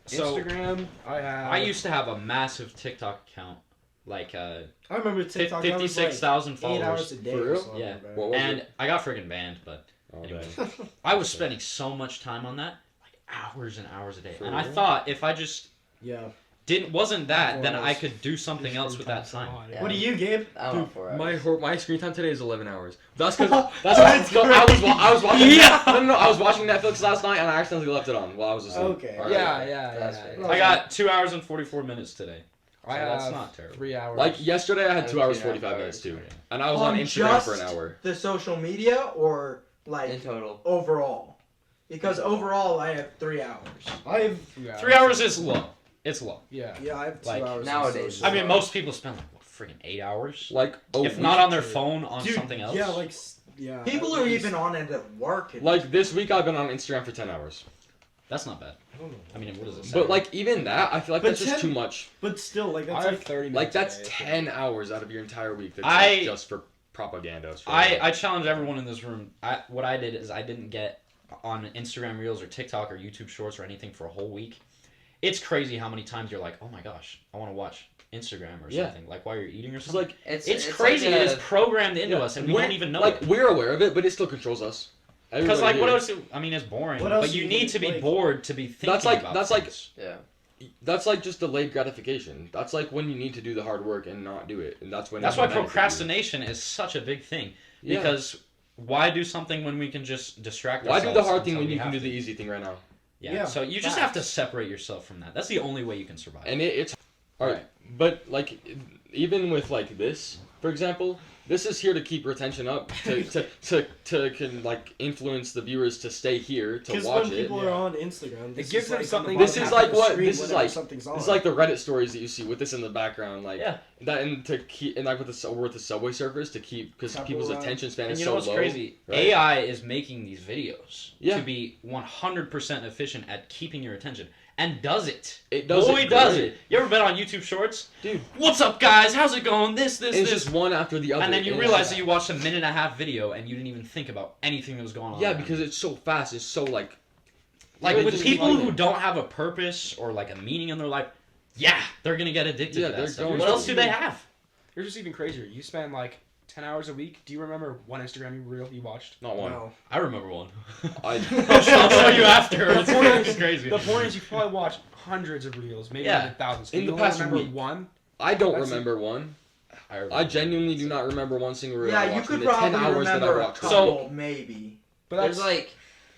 So Instagram, I have. I used to have a massive TikTok account, like I remember TikTok. I was, like, 56,000 8 followers. hours a day. For or real? something, Yeah. bro. What was And it? I got friggin' banned, but Oh, anyway. dang. I was spending so much time on that, like hours and hours a day. For And I real? thought if I just Yeah. wasn't that, 4 then I hours. could do something Just else spend with that so time. hard. Yeah. What do you, Gabe? I'm on 4 hours. My screen time today is 11 hours. That's because That's no, I was watching. Yeah. No, I was watching Netflix last night and I accidentally left it on while I was asleep. Okay. Alright. Yeah, That's yeah. fair. I got 2 hours and 44 minutes today. I So that's have not terrible. 3 hours. Like yesterday, I had I 2 have hours 2.5 45 minutes too, hours. and I was on Instagram for an hour. The social media or In like total. overall? Because overall, I have 3 hours. I have 3 hours is low. It's low. Yeah. I have 2 Like, hours. nowadays. social I mean, life. most people spend like what, freaking 8 hours, Like if not on their phone, on Dude, something else. Yeah, like yeah. People at are least. even on it at work. like this week, I've been on Instagram for 10 hours. That's not bad. I don't know. I mean, what does it say? But like even that, I feel like But that's just 10 too much. But still, like I that's have like 30 minutes. Like that's a day. 10 hours out of your entire week. That's I- like, just for propaganda. I challenge everyone in this room. What I did is I didn't get on Instagram Reels or TikTok or YouTube Shorts or anything for a whole week. It's crazy how many times you're like, oh my gosh, I want to watch Instagram or Yeah. something, like while you're eating or It's something. like It's like crazy. a- It is programmed into Yeah. us, and we We're- don't even know like it. we're aware of it, but it still controls us. Because Everybody like, what here. else? I mean, it's boring. What else But you you need can, to be like- bored to be thinking That's like- about that's like- things. Yeah. That's like just delayed gratification. That's like when you need to do the hard work and not do it, and that's when. That's it why benefits you. procrastination is such a big thing. Yeah. Because why do something when we can just distract Why ourselves? do the hard thing until when we you can have do the to? easy thing right now? Yeah. Yeah, So you just have to separate yourself from that. That's the only way you can survive. And it's all right, but like even with like this, for example, this is here to keep retention up, to can like influence the viewers to stay here to because watch when it. people are on Instagram, this gives is them like something- on the This bottom is half like of the what- screen this is whenever like- something's on. It's like the Reddit stories that you see with this in the background, like Yeah. that, and to keep and like with the subway surfers to keep because Couple, people's attention span And is you so know what's low. crazy? right? AI is making these videos Yeah. to be 100% efficient at keeping your attention. And does it. It does. Boy, it does great. it. You ever been on YouTube Shorts? Dude. What's up, guys? How's it going? This. And it's just one after the other. And then you it's realize just- that you watched a minute and a half video and you didn't even think about anything that was going on. Yeah, around because you. it's so fast. It's so like like they with just people like who it. don't have a purpose or like a meaning in their life, yeah, they're gonna get addicted Yeah, to that they're stuff. going What to. else do they have? Here's what's even crazier. You spend like 10 hours a week. Do you remember one Instagram reel you watched? not one. No. I remember one. I I'll show you after. It's The point is- freaking crazy. The point is, you probably watch hundreds of reels, maybe Yeah. even thousands. In You the only past remember week. one. I don't That's remember one. remember I genuinely do not remember one single reel. I Yeah, you watched could in the 10 probably hours that I remember a watched. couple, maybe. But that's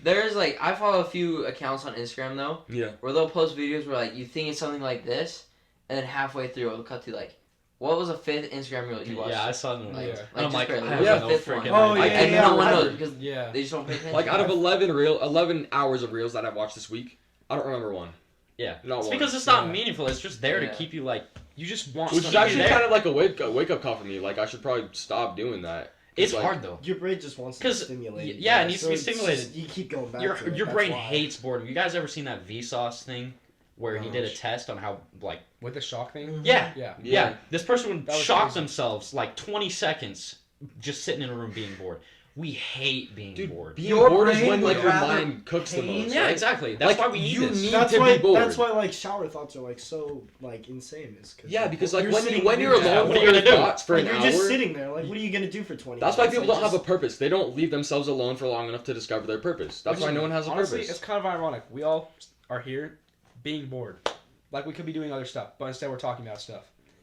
There's like I follow a few accounts on Instagram though Yeah. where they'll post videos where like you think it's something like this, and then halfway through it'll cut to like, what was the 5th Instagram reel you watched? Yeah, I saw them. Yeah. And I'm just like, barely. I What have was yeah. the no 5th one? freaking Oh, idea. yeah, And yeah, no one I- knows because yeah. they just don't pay attention. Like out of 11 hours of reels that I've watched this week, I don't remember one. Yeah, Not it's one. because it's not Yeah. meaningful. It's just there Yeah. to keep you like you just want. Which is something actually there. kind of like a wake up call for me. Like I should probably stop doing that. It's like- hard though. Your brain just wants to be 'Cause, stimulated. yeah, it needs to so be it's just- stimulated. you keep going back. Your to it, your that's brain why. hates boredom. You guys ever seen that Vsauce thing where he did a test on how like With the shock thing? yeah Yeah. yeah this person would That was shock crazy. themselves like 20 seconds just sitting in a room being bored. We hate being Dude, bored. being Your bored is brain when like would your rather mind cooks the pain- most. Yeah, right? exactly. That's Like, why we you need this. need- That's to why. be bored. That's why like shower thoughts are like so like insane. Is cause Yeah, because like you're when sitting- you're yeah, alone what with are you your gonna do? thoughts for like, an you're hour, just sitting there. Like, what are you gonna do for 20? that's why minutes? people Like, don't have a just- purpose. They don't leave themselves alone for long enough to discover their purpose. That's why no one has a Honestly, purpose. it's kind of ironic. We all are here being bored. Like, we could be doing other stuff, but instead we're talking about stuff.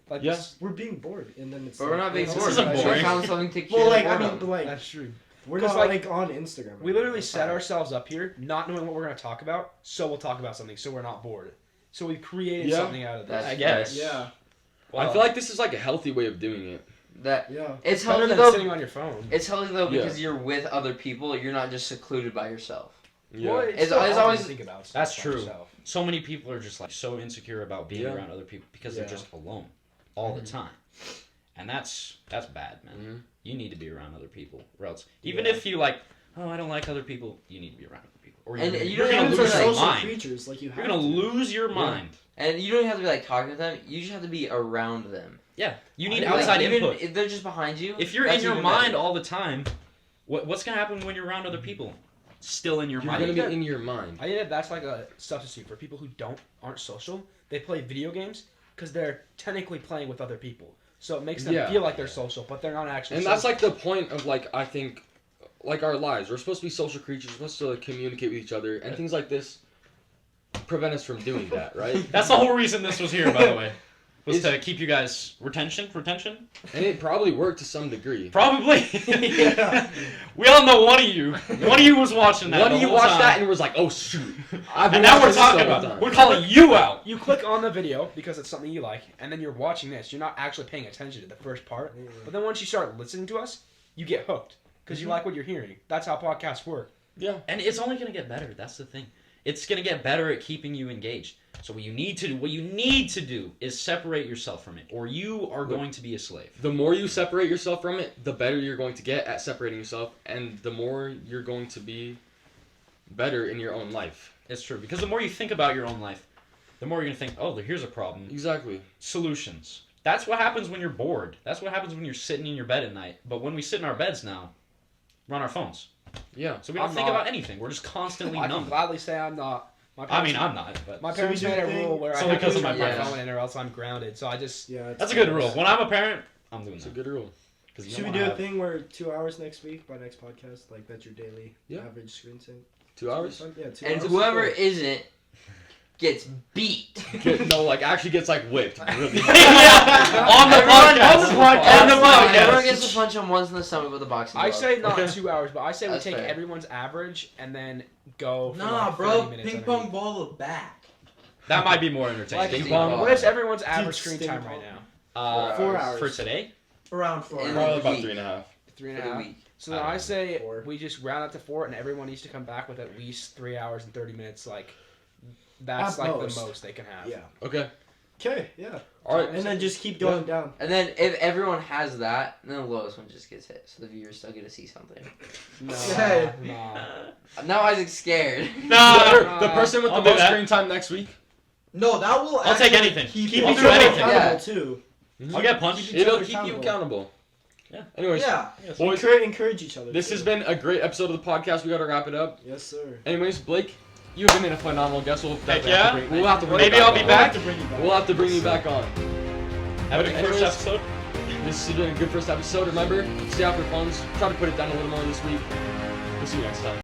Like, Yeah. this- We're being bored, and then it's. But we're not being it's bored. isn't We boring. found something to Well, cure like I boredom. mean, but like that's true. we're 'Cause, not like, like on Instagram. We literally That's set fine. ourselves up here not knowing what we're going to talk about, so we'll talk about something, so we're not bored. So we created Yeah. something out of this. That's I guess. Yeah. I feel like this is like a healthy way of doing it. that Yeah. it's Better healthy than though. sitting on your phone. It's healthy though Yeah. because you're with other people. You're not just secluded by yourself. Yeah. Well, It's still always- healthy to think about stuff That's by true. yourself. So many people are just like so insecure about being Yeah. around other people because they're Yeah. just alone all the time, and that's bad, man. Mhm. You need to be around other people, or else even Yeah. if you like, oh, I don't like other people, you need to be around other people, or And you're, you you're don't gonna have to lose be, your like, social mind. creatures. Like you have You're gonna to. lose your mind. And you don't even have to be like talking to them. You just have to be around them. Yeah, you need Like, outside even input. if they're just behind you. If you're that's in your even mind better. all the time, what's gonna happen when you're around other people? Still in your You're mind. gonna be that- in your mind. I think that that's like a substitute for people who aren't social. They play video games because they're technically playing with other people. So it makes them Yeah. feel like they're social, but they're not actually And social. that's like the point of like I think like our lives. We're supposed to be social creatures. We're supposed to like, communicate with each other, and things like this prevent us from doing that, right? That's the whole reason this was here, by the way. Was Is- to keep you guys retention. And it probably worked to some degree. Probably. Yeah. We all know one of you. One of you was watching that. One the of you whole watched time. that and was like, oh shoot. I've been And now we're watching this talking the whole about it. time. We're calling you out. You click on the video because it's something you like, and then you're watching this. You're not actually paying attention to the first part. But then once you start listening to us, you get hooked because you like what you're hearing. That's how podcasts work. Yeah. And it's only gonna get better. That's the thing. It's gonna get better at keeping you engaged. So what you need to do is separate yourself from it, or you are going to be a slave. The more you separate yourself from it, the better you're going to get at separating yourself, and the more you're going to be better in your own life. It's true, because the more you think about your own life, the more you're gonna think, oh, here's a problem. Exactly. Solutions. That's what happens when you're bored. That's what happens when you're sitting in your bed at night. But when we sit in our beds now, we're on our phones. Yeah. So we don't I'm think not. about anything. We're just constantly I can numb. gladly say I'm not. My I parents- mean, I'm not, but My So parents we do made a the thing- rule where It's I only have to because of turn my my parents. phone in or else I'm grounded. So I just Yeah, that's a good rule. When I'm a parent, I'm doing It's a that. good rule. 'Cause you Should we don't do wanna a have- thing where 2 hours next week by next podcast? Like that's your daily Yeah. average screen time? 2 hours? Yeah, 2 And hours. whoever isn't gets beat. No, like actually gets like whipped. Really. Yeah, on the Everyone- podcast. on the podcast. On the podcast. Everyone gets to punch him once in the stomach with a boxing I glove. say not Okay. 2 hours, but I say we That's take fair. everyone's average and then go for Nah, like 30 bro. minutes Ping underneath. pong ball the back. That might be more Like, entertaining. Ping pong. what is everyone's average screen sting time pong. right now? 4 hours. For today. Around 4 And- Probably about Week. 3.5. 3.5. For the week. So then I say 4. we just round up to 4, and everyone needs to come back with at least 3 hours and 30 minutes. Like that's At like most. the most they can have. Yeah. Okay. Okay. Yeah. All right. And then just keep going down. And then if everyone has that, then the lowest one just gets hit. So the viewers still get to see something. No, Yeah. no. Now Isaac's scared. The person with I'll the do most that. screen time next week. No, that will. I'll take actually anything. Keep Keep it me Keep to each other anything. accountable Yeah. too. I'll get punched. Each It'll other keep you accountable. accountable. Anyways, Yeah. boys, Encourage each other. this too. has been a great episode of the podcast. We got to wrap it up. Yes, sir. Anyways, Blake, you've been a phenomenal guest. We'll Heck definitely yeah. have to bring, we'll have to bring Maybe you back I'll be on. back. We'll have to bring you back on. Have a good Anyways, first episode. This has been a good first episode. Remember, stay off your phones. Try to put it down a little more this week. We'll see you next time.